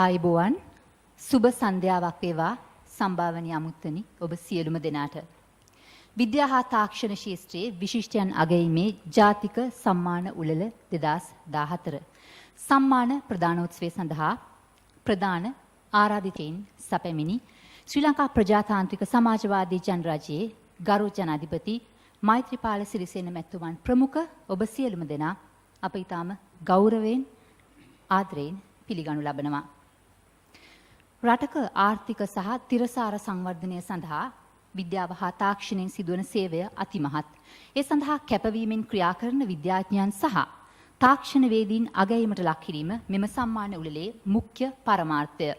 ආයුබෝවන් සුබ සන්ධ්‍යාවක් වේවා සම්භාවනීය අමුත්තනි ඔබ සියලුම දෙනාට විද්‍යා හා තාක්ෂණ ශාස්ත්‍රයේ විශිෂ්ටයන් අගයීමේ ජාතික සම්මාන උළෙල 2014 සම්මාන ප්‍රදානෝත්සවය සඳහා ප්‍රධාන ආරාධිතයින් සැපැමිණි ශ්‍රී ලංකා ප්‍රජාතාන්ත්‍රික සමාජවාදී ජනරජයේ ගරු ජනාධිපති මෛත්‍රීපාල සිරිසේන මැතිතුමන් ප්‍රමුඛ ඔබ සියලුම දෙනා අප ඊටම ගෞරවයෙන් ආදරයෙන් පිළිගනු ලබනවා. රටක ආර්ථික සහ තිරසාර සංවර්ධනය සඳහා විද්‍යාව හා තාක්ෂණයෙන් සිදුවන සේවය අතිමහත්. ඒ සඳහා කැපවීමෙන් ක්‍රියා කරන විද්‍යාඥයන් සහ තාක්ෂණවේදීන් අගැයීමට ලක් කිරීම මෙම සම්මාන උළෙලේ මුඛ්‍ය පරමාර්ථය.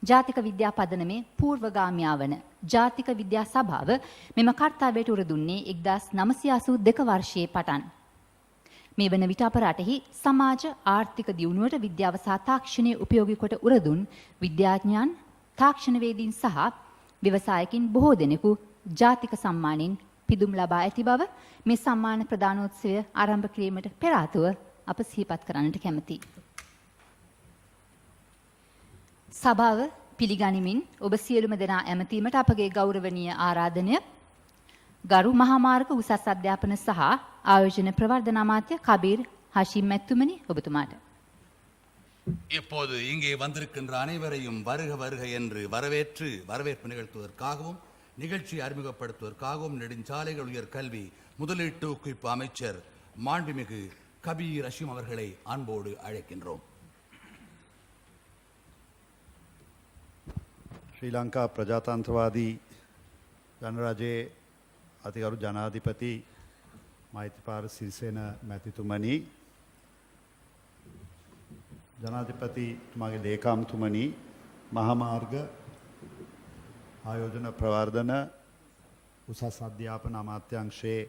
ජාතික විද්‍යා පදනමේ පූර්වගාමියා වන ජාතික විද්‍යා සභාව මෙම කර්තව්‍යයට උර දුන්නේ 1982 වර්ෂයේ පටන්. මේ වන විට අප රටෙහි සමාජ ආර්ථික දියුණුවට විද්‍යාව සහ තාක්ෂණය උපයෝගී කොට උරදුන් විද්‍යාඥයන් තාක්ෂණවේදීන් සහ ව්‍යවසායකින් බොහෝ දෙනෙකු ජාතික සම්මානයෙන් පිදුම් ලබා ඇති බව මේ සම්මාන ප්‍රදානෝත්සවය ආරම්භ කිරීමට පෙර ආතුව අප සිහිපත් කරන්නට කැමැතියි. සභාව පිළිගනිමින් ඔබ සියලුම දෙනා ඇමතීමට අපගේ ගෞරවනීය ආරාධනය ගරු මහා මාර්ග උසස් අධ්‍යාපන සහ ආයෝජන ප්‍රවර්ධන අමාත්‍ය கபீர் ஹஷீம் மெத்துமணி ඔබතුමාට. இப்போது இங்கே வந்திருக்கின்ற அனைவரையும் வருக வருக என்று வரவேற்பு நிகழ்த்துவதற்காகவும் நிகழ்ச்சி அறிமுகப்படுத்துவதற்காகவும் நெடுஞ்சாலைகள் உயர் கல்வி முதலீட்டு ஊக்குவிப்பு அமைச்சர் மாண்புமிகு கபீர் ஹஷீம் அவர்களை அன்போடு அழைக்கின்றோம். ශ්‍රී ලංකා ප්‍රජාතන්ත්‍රවාදී ජනරජයේ අතිගරු ජනාධිපති මෛත්‍රීපාල සිරිසේන මැතිතුමනි, ජනාධිපතිතුමාගේ ලේකම්තුමනි, මහා මාර්ග ආයෝජන ප්‍රවර්ධන උසස් අධ්‍යාපන අමාත්‍යාංශයේ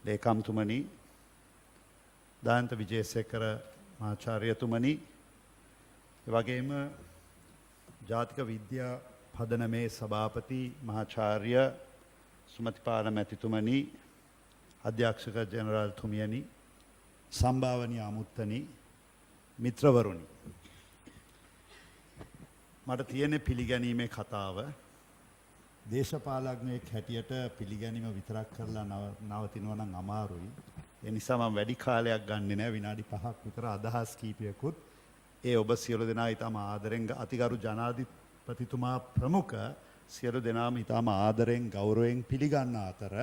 ලේකම්තුමනි, දයන්ත විජේසේකර මහාචාර්යතුමනි, එවැගේම ජාතික විද්‍යා පදනමේ සභාපති මහාචාර්ය සුමතිපාල මැතිතුමනි, අධ්‍යක්ෂක ජෙනරාල් තුමියනි, සම්භාවනීය අමුත්තනි, මිත්‍රවරුනි, මට තියෙන පිළිගැනීමේ කතාව දේශපාලඥයෙක් හැටියට පිළිගැනීම විතරක් කරලා නවතිනවා නම් අමාරුයි. ඒ නිසා මම වැඩි කාලයක් ගන්නෙ නෑ, විනාඩි 5ක් විතර අදහස් කීපයකුත් ඒ ඔබ සියලු දෙනා ඊටම ආදරෙන් අතිගරු ජනාධිපතිතුමා ප්‍රමුඛ සියලු දෙනාම ඊටම ආදරෙන් ගෞරවයෙන් පිළිගන්න අතර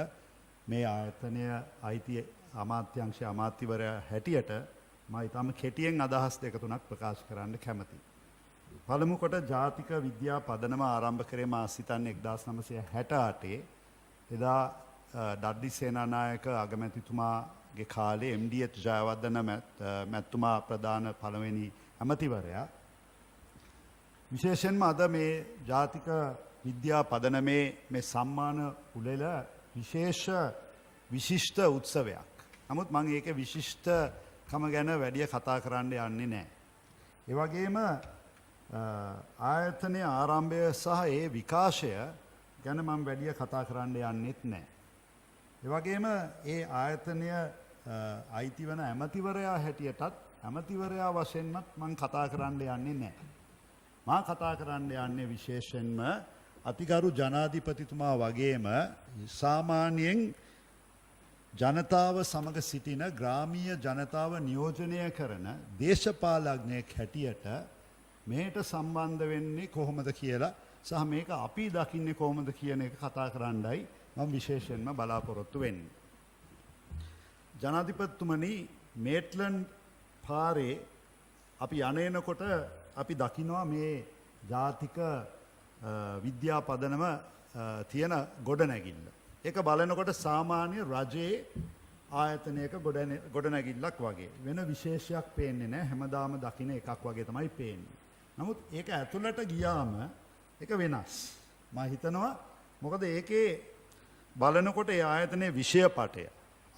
මේ ආයතනය අයිති අමාත්‍යාංශ අමාත්‍යවරයා හැටියට මම ඊටම කෙටියෙන් අදහස් දෙක තුනක් ප්‍රකාශ කරන්න කැමතියි. පළමු කොට ජාතික විද්‍යා පදනම ආරම්භ කරේ මා සිතන්නේ 1968 එදා ඩඩ්ලි සේනානායක අගමැතිතුමාගේ කාලේ MD ජයවර්ධන මැතිතුමා ප්‍රධාන පළවෙනි ඇමතිවරයා. විශේෂයෙන්ම අද මේ ජාතික විද්‍යා පදනමේ මේ සම්මාන උළෙල විශිෂ්ට උත්සවයක්. නමුත් මම ඒකේ විශිෂ්ටකම ගැන වැඩි කතා කරන්න යන්නේ නැහැ. ඒ වගේම ආයතනයේ ආරම්භය සහ ඒ විකාශය ගැන මම වැඩි කතා කරන්න යන්නෙත් නැහැ. ඒ වගේම ඒ ආයතනය අයිති වන ඇමතිවරයා හැටියටත් ඇමතිවරයා වශයෙන්මත් මම කතා කරන්න යන්නේ නැහැ. මා කතා කරන්න යන්නේ විශේෂයෙන්ම අතිගරු ජනාධිපතිතුමා වගේම සාමාන්‍යයෙන් ජනතාව සමග සිටින ග්‍රාමීය ජනතාව නියෝජනය කරන දේශපාලඥයෙක් හැටියට මේට සම්බන්ධ වෙන්නේ කොහොමද කියලා සහ මේක අපි දකින්නේ කොහොමද කියන එක කතා කරන්නයි මම විශේෂයෙන්ම බලාපොරොත්තු වෙන්නේ. ජනාධිපතිතුමනි, මේට්ලන්ඩ් පාරේ අපි යන්නේනකොට අපි දකිනවා මේ ජාතික විද්‍යා පදනම තියෙන ගොඩනැගිල්ල. ඒක බලනකොට සාමාන්‍ය රජයේ ආයතනයක ගොඩනැගිල්ලක් වගේ. වෙන විශේෂයක් පේන්නේ නැහැ. හැමදාම දකින එකක් වගේ තමයි පේන්නේ. නමුත් ඒක ඇතුළට ගියාම ඒක වෙනස්. මම හිතනවා මොකද ඒකේ බලනකොට ඒ ආයතනයේ විෂයපටය,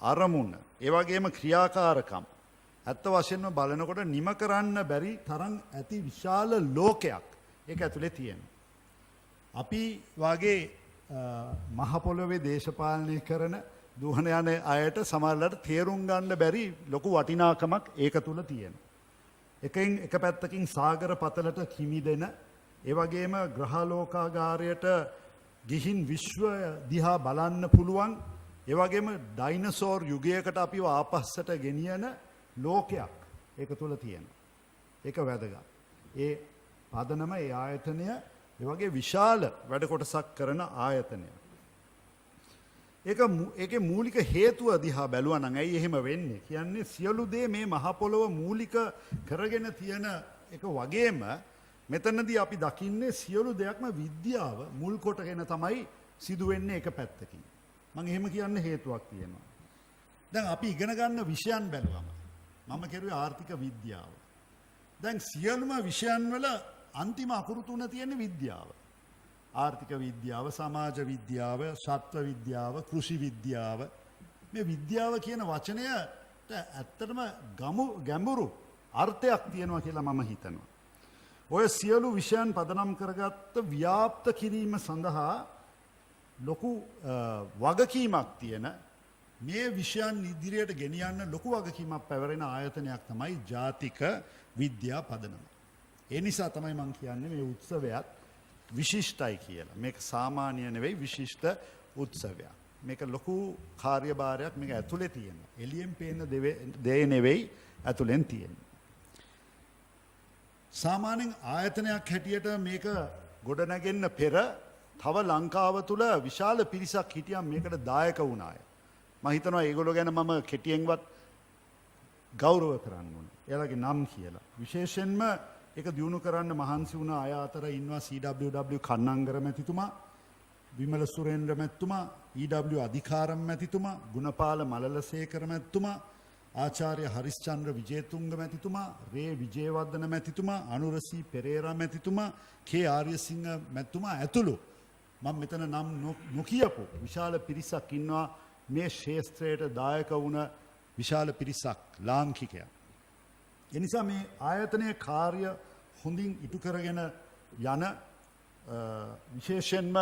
අරමුණ, ඒ වගේම ක්‍රියාකාරකම් ඇත්ත වශයෙන්ම බලනකොට නිම කරන්න බැරි තරම් ඇති විශාල ලෝකයක් ඒක ඇතුලේ තියෙනවා. අපි වාගේ මහ පොළොවේ දේශපාලනය කරන දුහන යන අයට සමහරවිට තේරුම් ගන්න බැරි ලොකු වටිනාකමක් ඒක තුල තියෙනවා. එක පැත්තකින් සාගර පතලට කිමි දෙන ඒ වගේම ග්‍රහලෝකාගාරයට ගිහින් විශ්වය දිහා බලන්න පුළුවන් ඒ වගේම ඩයිනසෝර් යුගයකට අපිව ආපස්සට ගෙනියන ලෝකයක් ඒක තුල තියෙනවා. ඒක වැදගත්. ඒ පදනම ඒ ආයතනය ඒ වගේ විශාල වැඩ කොටසක් කරන ආයතනය. ඒකේ මූලික හේතුව දිහා බැලුවා නම් ඇයි එහෙම වෙන්නේ? කියන්නේ සියලු දේ මේ මහ පොළොව මූලික කරගෙන තියෙන එක වගේම මෙතනදී අපි දකින්නේ සියලු දෙයක්ම විද්‍යාව මුල් කොටගෙන තමයි සිදු වෙන්නේ එක පැත්තකින්. මම එහෙම කියන්න හේතුවක් තියෙනවා. දැන් අපි ඉගෙන ගන්න විෂයන් බැලුවම මම කිව්වේ ආර්ථික විද්‍යාව. දැන් සියලුම විෂයන් වල අන්තිම අකුරු තුන තියෙන විද්‍යාව. ආර්ථික විද්‍යාව, සමාජ විද්‍යාව, ශාස්ත්‍ර විද්‍යාව, කෘෂි විද්‍යාව. මේ විද්‍යාව කියන වචනයට ඇත්තටම ගැඹුරු අර්ථයක් තියෙනවා කියලා මම හිතනවා. ඔය සියලු විෂයන් පදනම් කරගත්ත ව්‍යාප්ත කිරීම සඳහා ලොකු වගකීමක් තියෙන මේ විෂයන් ඉදිරියට ගෙනියන්න ලොකු වගකීමක් පැවරෙන ආයතනයක් තමයි ජාතික විද්‍යා පදනම. ඒ නිසා තමයි මම කියන්නේ මේ උත්සවයත් විශිෂ්ටයි කියලා. මේක සාමාන්‍ය නෙවෙයි විශිෂ්ට උත්සවයක්. මේක ලොකු කාර්යභාරයක් මේක ඇතුලේ තියෙනවා. එළියෙන් පේන දේ නෙවෙයි ඇතුලෙන් තියෙන්නේ. සාමාන්‍යයෙන් ආයතනයක් හැටියට මේක ගොඩනගෙන්න පෙර තව ලංකාව තුල විශාල පිරිසක් හිටියම් මේකට දායක වුණාය. මම හිතනවා ඒගොල්ලෝ ගැන මම කෙටියෙන්වත් ගෞරව කරන්න ඕනේ. එයාලගේ නම් කියලා. විශේෂයෙන්ම ඒක දියුණු කරන්න මහන්සි වුණ අය අතර ඉන්නවා CWW කන්නංගර මැතිතුමා, විමල සුරේන්ද්‍ර මැතිතුමා, EW අධිකාරම් මැතිතුමා, ගුණපාල මලලසේකර මැතිතුමා, ආචාර්ය හරිස්චන්ද්‍ර විජේතුංග මැතිතුමා, රේ විජේවර්ධන මැතිතුමා, අනුරසී පෙරේරා මැතිතුමා, කේ ආර්යසිංහ මැතිතුමා ඇතුළු මම මෙතන නම් නොකියපු විශාල පිරිසක් ඉන්නවා මේ ශාස්ත්‍රයට දායක වුණ විශාල පිරිසක් ලාංකිකයන්. එනිසා මේ ආයතනයේ කාර්ය හොඳින් ඉටු කරගෙන යන විශේෂයෙන්ම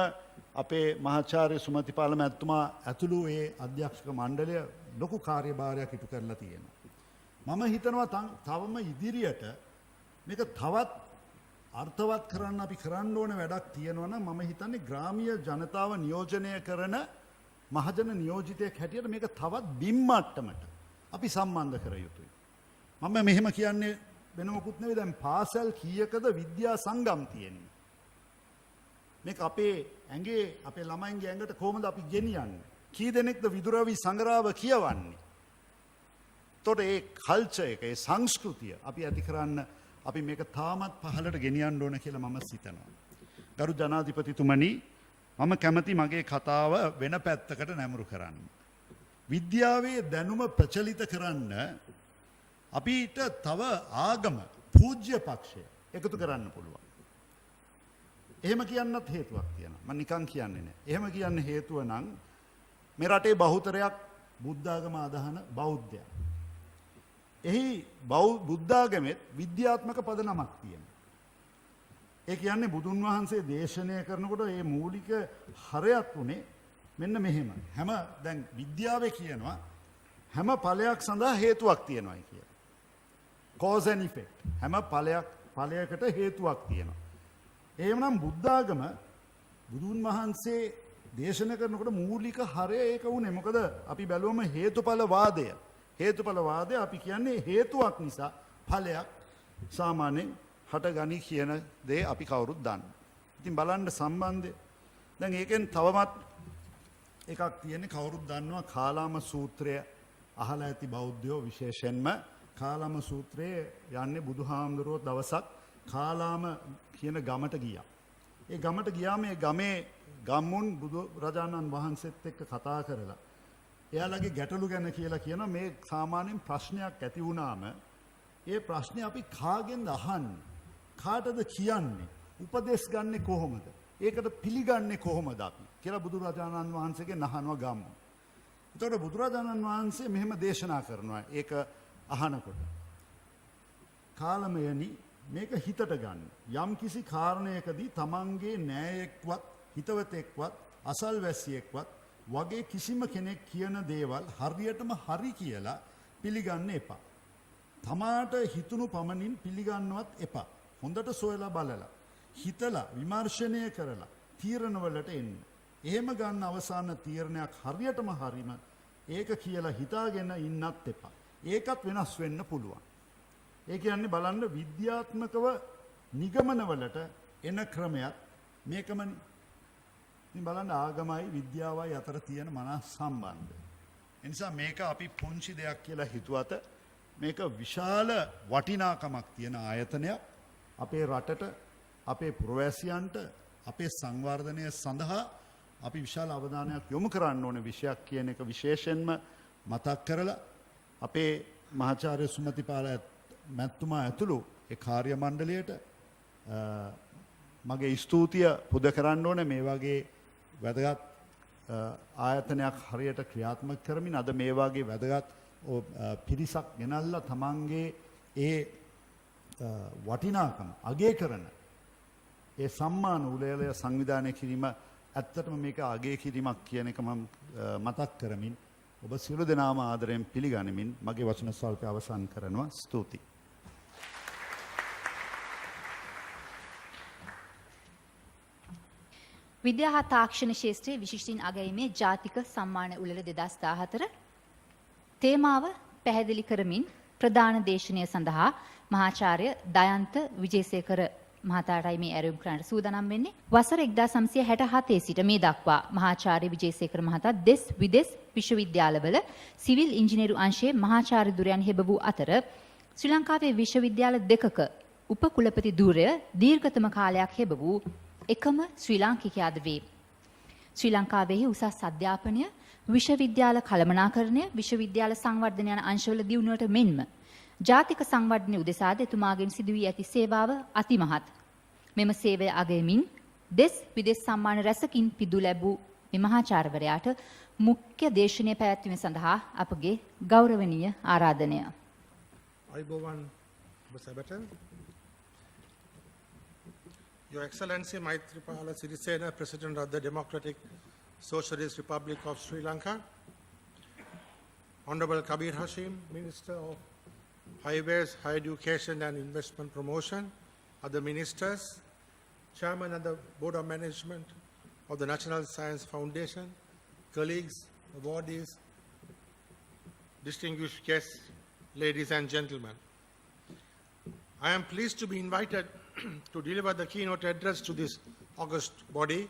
අපේ මහාචාර්ය සුමතිපාල මැතිතුමා ඇතුළු ඒ අධ්‍යක්ෂක මණ්ඩලය ලොකු කාර්යභාරයක් ඉටු කරලා තියෙනවා. මම හිතනවා තවම ඉදිරියට මේක තවත් අර්ථවත් කරන්න අපි කරන්න ඕන වැඩක් තියෙනවා නම් මම හිතන්නේ ග්‍රාමීය ජනතාව නියෝජනය කරන මහජන නියෝජිතයෙක් හැටියට මේක තවත් බිම් මට්ටමට අපි සම්බන්ධ කර යුතුයි. මම මෙහෙම කියන්නේ වෙන මොකුත් නෙවෙයි දැන් පාසල් කීයකද විද්‍යා සංගම් තියෙන්නේ. මේක අපේ ඇඟේ අපේ ළමයින්ගේ ඇඟට කොහොමද අපි ගෙනියන්නේ? කී දෙනෙක්ද විදුරවි සංග්‍රහව කියවන්නේ? එතකොට ඒ කල්චර් එක ඒ සංස්කෘතිය අපි ඇති කරන්න අපි මේක තාමත් පහළට ගෙනියන්න ඕන කියලා මම හිතනවා. ගරු ජනාධිපතිතුමනි මම කැමති මගේ කතාව වෙන පැත්තකට නැමුරු කරන්න. විද්‍යාවේ දැනුම ප්‍රචලිත කරන්න අපිට තව ආගම පූජ්‍ය පක්ෂය එකතු කරන්න පුළුවන්. එහෙම කියන්නත් හේතුවක් තියෙනවා. මම නිකන් කියන්නේ නෑ. එහෙම කියන්න හේතුව නම් මේ රටේ බහුතරයක් බුද්ධාගම අදහන බෞද්ධයන්. එහි බුද්ධාගමෙත් විද්‍යාත්මක පදනමක් තියෙනවා. ඒ කියන්නේ බුදුන් වහන්සේ දේශනය කරනකොට මේ මූලික හරයක් උනේ මෙන්න මෙහෙම. හැම දැන් විද්‍යාවේ කියනවා හැම ඵලයක් සඳහා හේතුවක් තියෙනවායි කියලා. cause and effect. හැම ඵලයකට හේතුවක් තියෙනවා. එහෙමනම් බුද්ධාගම බුදුන් වහන්සේ දේශනා කරනකොට මූලික හරය ඒක උනේ. මොකද අපි බැලුවම හේතුඵල වාදය. හේතුඵල වාදය අපි කියන්නේ හේතුවක් නිසා ඵලයක් සාමාන්‍යයෙන් හටගනි කියන දේ අපි කවුරුත් දන්නවා. ඉතින් බලන්න සම්බන්ධය. දැන් ඒකෙන් තවමත් එකක් තියෙන්නේ කවුරුත් දන්නවා කාලාම සූත්‍රය අහලා ඇති බෞද්ධයෝ විශේෂයෙන්ම කාලාම සූත්‍රයේ යන්නේ බුදුහාමුදුරුවෝ දවසක් කාලාම කියන ගමට ගියා. ඒ ගමට ගියාම ඒ ගමේ ගම්මුන් බුදු රජාණන් වහන්සේත් එක්ක කතා කරලා එයාලගේ ගැටලු ගැන කියලා කියන මේ සාමාන්‍යයෙන් ප්‍රශ්නයක් ඇති වුණාම ඒ ප්‍රශ්නේ අපි කාගෙන්ද අහන්නේ? කාටද කියන්නේ? උපදෙස් ගන්නෙ කොහොමද? ඒකට පිළිගන්නේ කොහොමද අපි? කියලා බුදු රජාණන් වහන්සේගෙන් අහනවා ගම්මුන්. එතකොට බුදුරජාණන් වහන්සේ මෙහෙම දේශනා කරනවා ඒක අහනකොට. කාලමයනි මේක හිතට ගන්න. යම් කිසි කාරණයකදී තමන්ගේ නෑයෙක්වත් හිතවතෙක්වත් අසල්වැසියෙක්වත් වගේ කිසිම කෙනෙක් කියන දේවල් හරියටම හරි කියලා පිළිගන්න එපා. තමාට හිතුණු පමණින් පිළිගන්නවත් එපා. හොඳට සොයලා බලලා හිතලා විමර්ශනය කරලා තීරණවලට එන්න. එහෙම ගන්න අවසාන තීරණයක් හරියටම හරිම ඒක කියලා හිතාගෙන ඉන්නත් එපා. ඒකත් වෙනස් වෙන්න පුළුවන්. ඒ කියන්නේ බලන්න විද්‍යාත්මකව නිගමනවලට එන ක්‍රමයක් මේකමනේ. ඉතින් බලන්න ආගමයි විද්‍යාවයි අතර තියෙන මනස් සම්බන්ධය. ඒ නිසා මේක අපි පුංචි දෙයක් කියලා හිතුවට මේක විශාල වටිනාකමක් තියෙන ආයතනයක්. අපේ රටට, අපේ පුරවැසියන්ට, අපේ සංවර්ධනය සඳහා අපි විශාල අවධානයක් යොමු කරන්න ඕන විෂයක් කියන එක විශේෂයෙන්ම මතක් කරලා අපේ මහාචාර්ය සුමතිපාල මැතිතුමා ඇතුළු ඒ කාර්ය මණ්ඩලයට මගේ ස්තුතිය පුද කරන්න ඕන මේ වගේ වැදගත් ආයතනයක් හරියට ක්‍රියාත්මක කරමින් අද මේ වගේ වැදගත් පිරිසක් ගෙනල්ලා තමන්ගේ ඒ වටිනාකම අගය කරන ඒ සම්මාන උළෙලය සංවිධානය කිරීම ඇත්තටම මේක අගය කිරීමක් කියන එක මම මතක් කරමින් ඔබ සියලු දෙනාම ආදරයෙන් පිළිගනිමින් මගේ වචන ස්වල්පය අවසන් කරනවා. ස්තුතියි. විද්‍යා හා තාක්ෂණ ශාස්ත්‍රයේ විශිෂ්ටින් අගැයීමේ ජාතික සම්මාන උළෙල 2014 තේමාව පැහැදිලි කරමින් ප්‍රධාන දේශනය සඳහා මහාචාර්ය දයන්ත විජේසේකර මහතාටයි මේ ඇරයුම් කරන්නට සූදානම් වෙන්නේ. වසර 1967 සිට මේ දක්වා මහාචාර්ය විජේසේකර මහතා දෙස් විදෙස් විශ්වවිද්‍යාලවල සිවිල් ඉංජිනේරු අංශයේ මහාචාර්ය ධුරයන් හෙබ වූ අතර ශ්‍රී ලංකාවේ විශ්වවිද්‍යාල දෙකක උපකුලපති ධුරය දීර්ඝතම කාලයක් හෙබ වූ එකම ශ්‍රී ලාංකිකයාද වේ. ශ්‍රී ලංකාවේ උසස් අධ්‍යාපනය, විශ්වවිද්‍යාල කළමනාකරණය, විශ්වවිද්‍යාල සංවර්ධන යන අංශවල දියුණුවට මෙන්ම ජාතික සංවර්ධනය උදෙසාද එතුමාගෙන් සිදු වී ඇති සේවාව අතිමහත්. මෙම සේවය අගයමින් දෙස් විදෙස් සම්මාන රැසකින් පිදු ලැබූ මේ මහාචාර්යවරයාට මුඛ්‍ය දේශනය පැවැත්වීම සඳහා අපගේ ගෞරවනීය ආරාධනය. Ayubowan Basabetan. Your Excellency Maithripala Sirisena, President of the Democratic Socialist Republic of Sri Lanka, Honorable Kabir Hashim, Minister of Highways, Higher Education and Investment Promotion, other ministers, Chairman of the Board of Management of the National Science Foundation, colleagues, awardees, distinguished guests, ladies and gentlemen. I am pleased to be invited to deliver the keynote address to this august body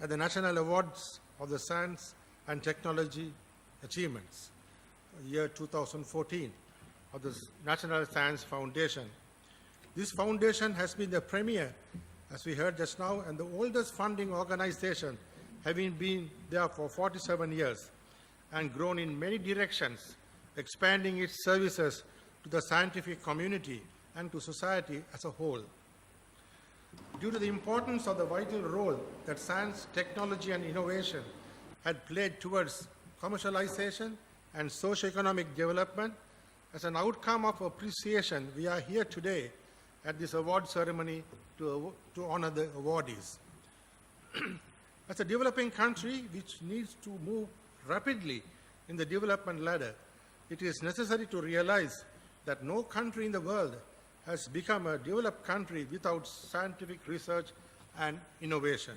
at the National Awards of the Science and Technology Achievements, year 2014, of the National Science Foundation. This foundation has been the premier, as we heard just now, and the oldest funding organization, having been there for 47 years and grown in many directions, expanding its services to the scientific community and to society as a whole. Due to the importance of the vital role that science, technology and innovation had played towards commercialization and socio-economic development, as an outcome of appreciation, we are here today at this award ceremony to honor the awardees. As a developing country which needs to move rapidly in the development ladder, it is necessary to realize that no country in the world has become a developed country without scientific research and innovation.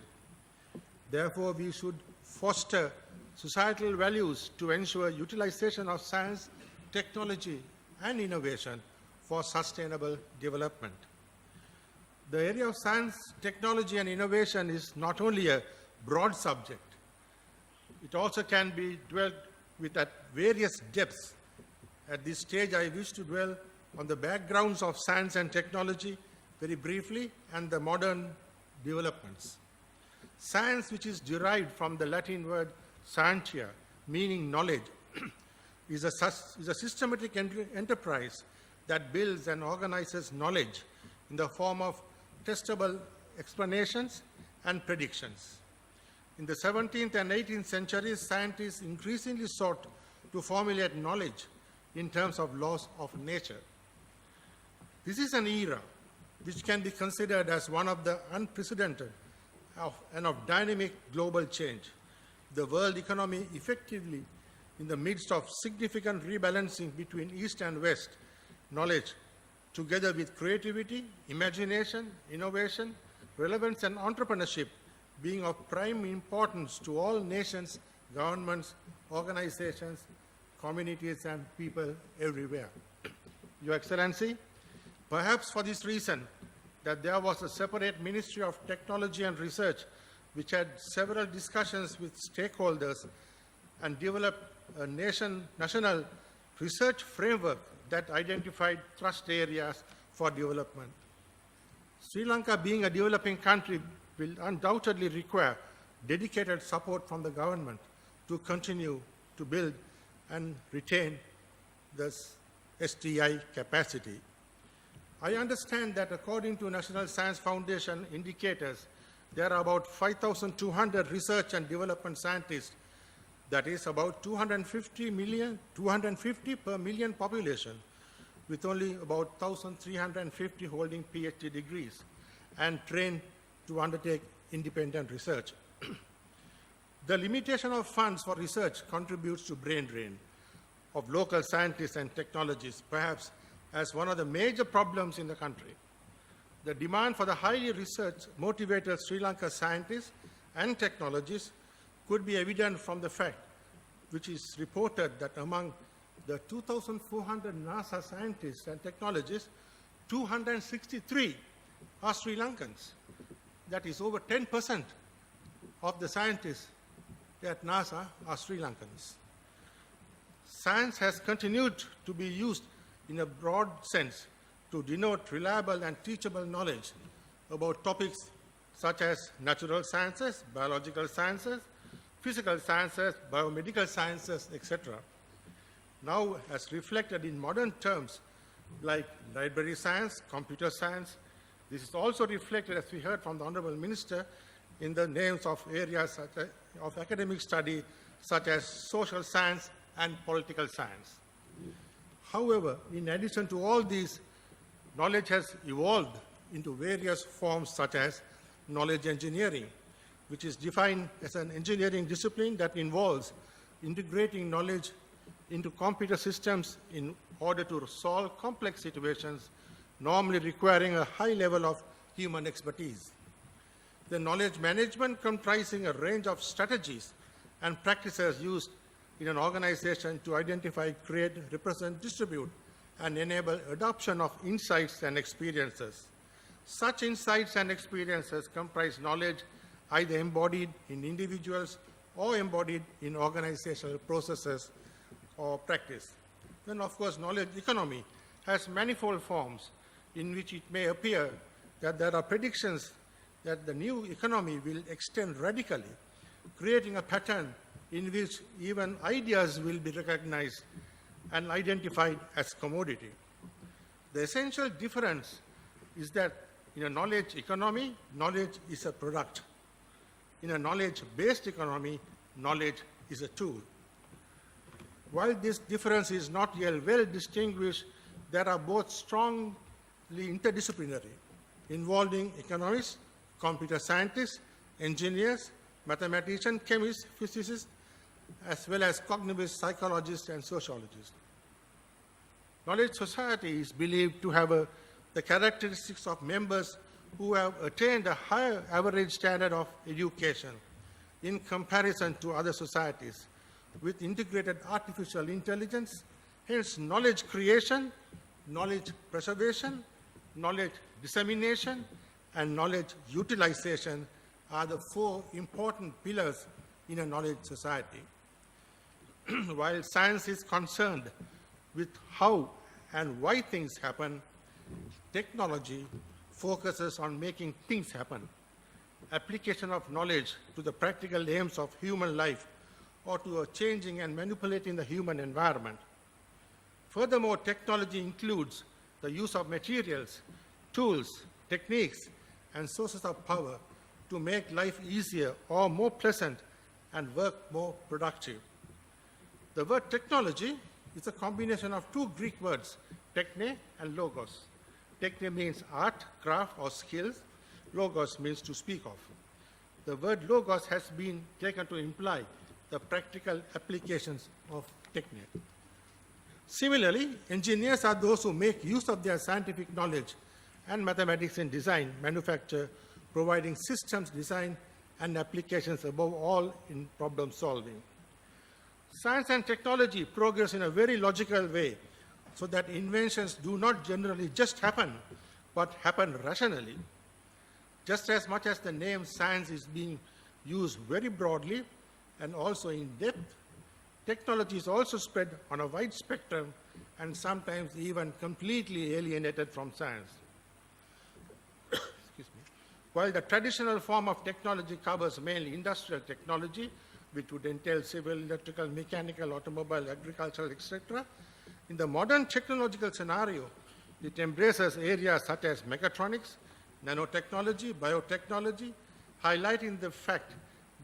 Therefore, we should foster societal values to ensure utilization of science, technology, and innovation for sustainable development. The area of science, technology, and innovation is not only a broad subject, it also can be dwelt with at various depths. At this stage, I wish to dwell on the backgrounds of science and technology very briefly and the modern developments. Science, which is derived from the Latin word scientia, meaning knowledge, is a systematic enterprise that builds and organizes knowledge in the form of testable explanations and predictions. In the 17th and 18th centuries, scientists increasingly sought to formulate knowledge in terms of laws of nature. This is an era which can be considered as one of the unprecedented and of dynamic global change. The world economy effectively in the midst of significant rebalancing between East and West knowledge, together with creativity, imagination, innovation, relevance, and entrepreneurship, being of prime importance to all nations, governments, organizations, communities, and people everywhere. Your Excellency, perhaps for this reason, that there was a separate Ministry of Technology and Research which had several discussions with stakeholders and developed a national research framework that identified thrust areas for development. Sri Lanka, being a developing country, will undoubtedly require dedicated support from the government to continue to build and retain this STI capacity. I understand that according to National Science Foundation indicators, there are about 5,200 research and development scientists. That is about 250 per million population, with only about 1,350 holding PhD degrees and trained to undertake independent research. The limitation of funds for research contributes to brain drain of local scientists and technologists, perhaps as one of the major problems in the country. The demand for the highly research-motivated Sri Lanka scientists and technologists could be evident from the fact, which is reported, that among the 2,400 NASA scientists and technologists, 263 are Sri Lankans. That is over 10% of the scientists at NASA are Sri Lankans. Science has continued to be used in a broad sense to denote reliable and teachable knowledge about topics such as natural sciences, biological sciences, physical sciences, biomedical sciences, etc. Now, as reflected in modern terms like library science, computer science, this is also reflected, as we heard from the Honorable Minister, in the names of areas of academic study such as social science and political science. However, in addition to all these, knowledge has evolved into various forms such as knowledge engineering, which is defined as an engineering discipline that involves integrating knowledge into computer systems in order to solve complex situations, normally requiring a high level of human expertise. The knowledge management comprising a range of strategies and practices used in an organization to identify, create, represent, distribute, and enable adoption of insights and experiences. Such insights and experiences comprise knowledge either embodied in individuals or embodied in organizational processes or practice. Then, of course, knowledge economy has manifold forms in which it may appear that there are predictions that the new economy will extend radically, creating a pattern in which even ideas will be recognized and identified as commodity. The essential difference is that in a knowledge economy, knowledge is a product. In a knowledge-based economy, knowledge is a tool. While this difference is not yet well distinguished, they are both strongly interdisciplinary, involving economists, computer scientists, engineers, mathematicians, chemists, physicists, as well as cognitive psychologists and sociologists. Knowledge society is believed to have the characteristics of members who have attained a higher average standard of education in comparison to other societies, with integrated artificial intelligence. Hence, knowledge creation, knowledge preservation, knowledge dissemination, and knowledge utilization are the four important pillars in a knowledge society. While science is concerned with how and why things happen, technology focuses on making things happen. Application of knowledge to the practical aims of human life or to a changing and manipulating the human environment. Furthermore, technology includes the use of materials, tools, techniques, and sources of power to make life easier or more pleasant and work more productive. The word technology is a combination of two Greek words, techne and logos. Techne means art, craft, or skills. Logos means to speak of. The word logos has been taken to imply the practical applications of techne. Similarly, engineers are those who make use of their scientific knowledge and mathematics in design, manufacture, providing systems design and applications above all in problem solving. Science and technology progress in a very logical way so that inventions do not generally just happen, but happen rationally. Just as much as the name science is being used very broadly and also in depth, technology is also spread on a wide spectrum and sometimes even completely alienated from science. Excuse me. While the traditional form of technology covers mainly industrial technology, which would entail civil, electrical, mechanical, automobile, agricultural, etc., in the modern technological scenario, it embraces areas such as mechatronics, nanotechnology, biotechnology, highlighting the fact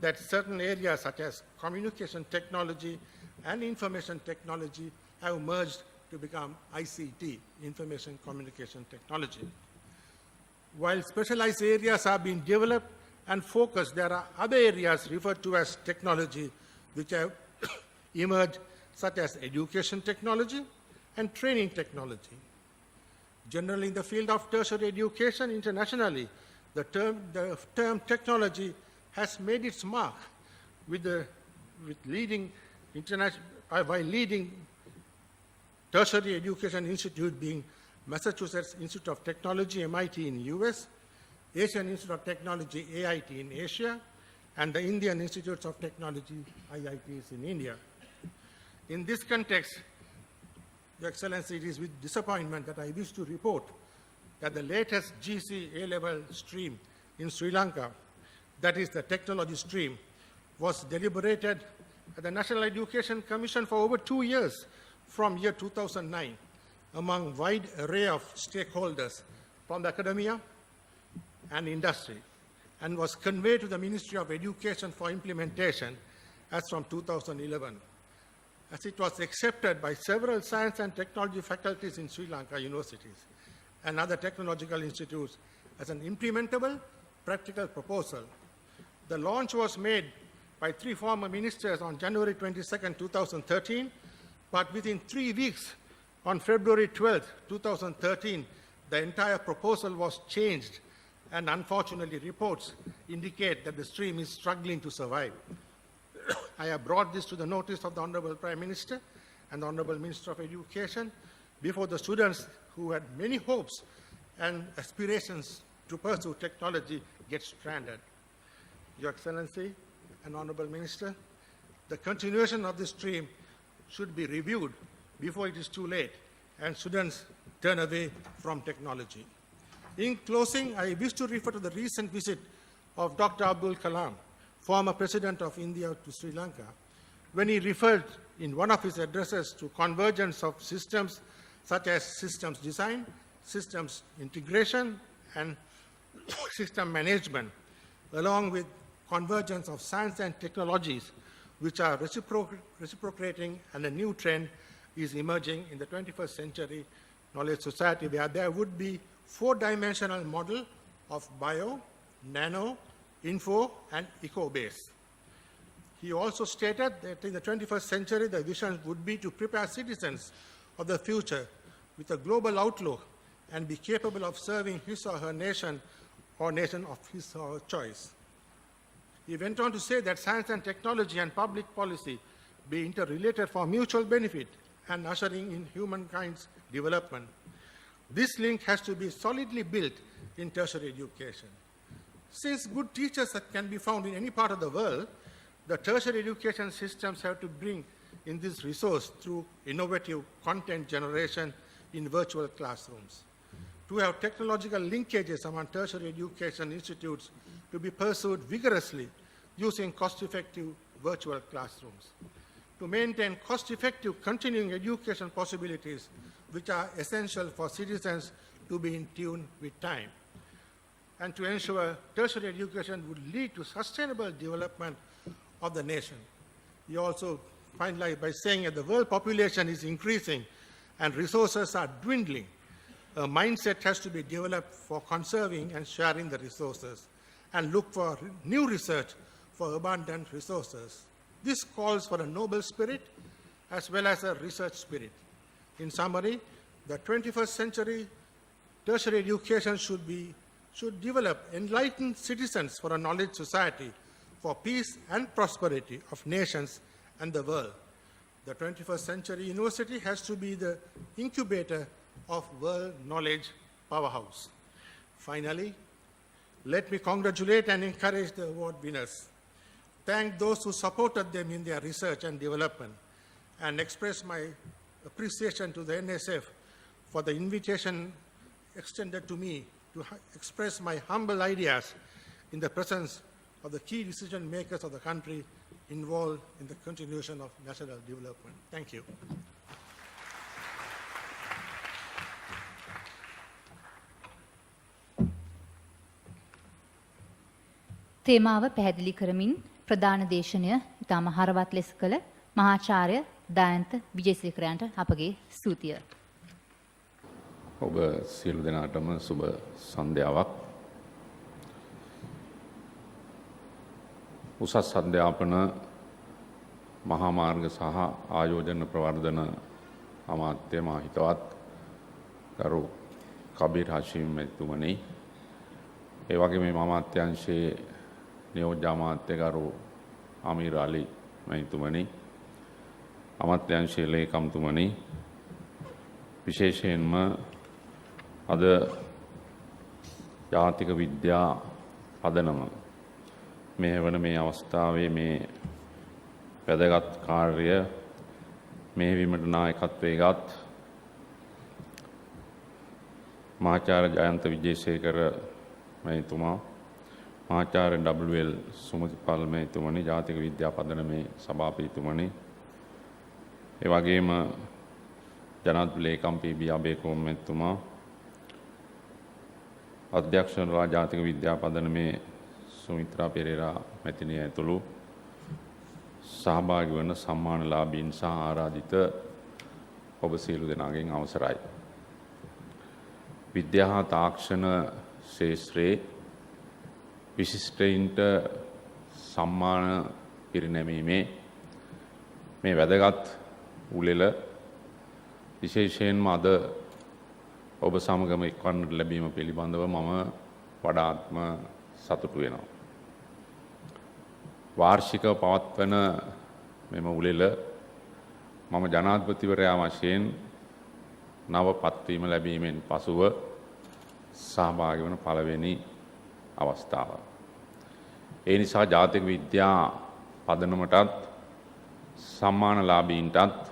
that certain areas such as communication technology and information technology have merged to become ICT, information communication technology. While specialized areas are being developed and focused, there are other areas referred to as technology which have emerged, such as education technology and training technology. Generally, in the field of tertiary education internationally, the term technology has made its mark by leading tertiary education institute being Massachusetts Institute of Technology, MIT in US, Asian Institute of Technology, AIT in Asia, and the Indian Institutes of Technology, IITs in India. In this context, Your Excellency, it is with disappointment that I wish to report that the latest GC A-level stream in Sri Lanka, that is the technology stream, was deliberated at the National Education Commission for over 2 years from year 2009 among wide array of stakeholders from the academia and industry, and was conveyed to the Ministry of Education for implementation as from 2011. As it was accepted by several science and technology faculties in Sri Lanka universities and other technological institutes as an implementable, practical proposal. The launch was made by 3 former ministers on January 22, 2013, but within 3 weeks, on February 12, 2013, the entire proposal was changed, and unfortunately reports indicate that the stream is struggling to survive. I have brought this to the notice of the Honorable Prime Minister and the Honorable Minister of Education before the students who had many hopes and aspirations to pursue technology get stranded. Your Excellency and Honorable Minister, the continuation of this stream should be reviewed before it is too late and students turn away from technology. In closing, I wish to refer to the recent visit of Dr. Abdul Kalam, former President of India, to Sri Lanka, when he referred in one of his addresses to convergence of systems such as systems design, systems integration, and system management, along with convergence of science and technologies which are reciprocating, and a new trend is emerging in the 21st century knowledge society where there would be 4-dimensional model of bio, nano, info, and eco-base. He also stated that in the 21st century, the vision would be to prepare citizens of the future with a global outlook and be capable of serving his or her nation or nation of his or her choice. He went on to say that science and technology and public policy be interrelated for mutual benefit and ushering in humankind's development. This link has to be solidly built in tertiary education. Since good teachers can be found in any part of the world, the tertiary education systems have to bring in this resource through innovative content generation in virtual classrooms. To have technological linkages among tertiary education institutes to be pursued vigorously using cost-effective virtual classrooms. To maintain cost-effective continuing education possibilities which are essential for citizens to be in tune with time, and to ensure tertiary education would lead to sustainable development of the nation. He also finalized by saying that the world population is increasing and resources are dwindling. A mindset has to be developed for conserving and sharing the resources, and look for new research for abundant resources. This calls for a noble spirit as well as a research spirit. In summary, the 21st century tertiary education should develop enlightened citizens for a knowledge society, for peace and prosperity of nations and the world. The 21st century university has to be the incubator of world knowledge powerhouse. Finally, let me congratulate and encourage the award winners, thank those who supported them in their research and development, and express my appreciation to the NSF for the invitation extended to me to express my humble ideas in the presence of the key decision makers of the country involved in the continuation of national development. Thank you. තේමාව පැහැදිලි කරමින් ප්‍රධාන දේශනය ඉතාම හරවත් ලෙස කළ මහාචාර්ය දයන්ත විජේසේකරයන්ට අපගේ ස්තුතිය. ඔබ සියලු දෙනාටම සුබ සන්ධ්‍යාවක්. උසස් අධ්‍යාපන මහා මාර්ග සහ ආයෝජන ප්‍රවර්ධන අමාත්‍ය මහිතවත් කරු කබීර් හෂීම් මැතිතුමනි, ඒ වගේම මේ අමාත්‍යාංශයේ නියෝජ්‍ය අමාත්‍ය කරු අමීර් අලි මැතිතුමනි, අමාත්‍යාංශයේ ලේකම්තුමනි, විශේෂයෙන්ම අද ජාතික විද්‍යා පදනම මේ වන මේ අවස්ථාවේ මේ වැදගත් කාර්ය මෙහෙවීමට නායකත්වයේගත් මහාචාර්ය ජයන්ත විජේසේකර මහතුමා, මහාචාර්ය WL සුමතිපාල මහතුමනි, ජාතික විද්‍යා පදනමේ සභාපතිතුමනි, ඒ වගේම ජනාධිපති ලේකම් පී.බී. අබේකෝම් මහතුමා, අධ්‍යක්ෂකවරයා ජාතික විද්‍යා පදනමේ සුමිත්‍රා පෙරේරා මැතිණිය ඇතුළු සහභාගී වන සම්මානලාභීන් සහ ආරාධිත ඔබ සියලු දෙනාගෙන් අවසරයි. විද්‍යා හා තාක්ෂණ ශාස්ත්‍රයේ විශිෂ්ටයින්ට සම්මාන පිරිනැමීමේ මේ වැදගත් උළෙල විශේෂයෙන්ම අද ඔබ සමගම එක්වන්නට ලැබීම පිළිබඳව මම වඩාත්ම සතුටු වෙනවා. වාර්ෂිකව පවත්වන මෙම උළෙල මම ජනාධිපතිවරයා වශයෙන් නව පත්වීම ලැබීමෙන් පසුව සහභාගී වන පළවෙනි අවස්ථාව. ඒ නිසා ජාතික විද්‍යා පදනමටත් සම්මානලාභීන්ටත්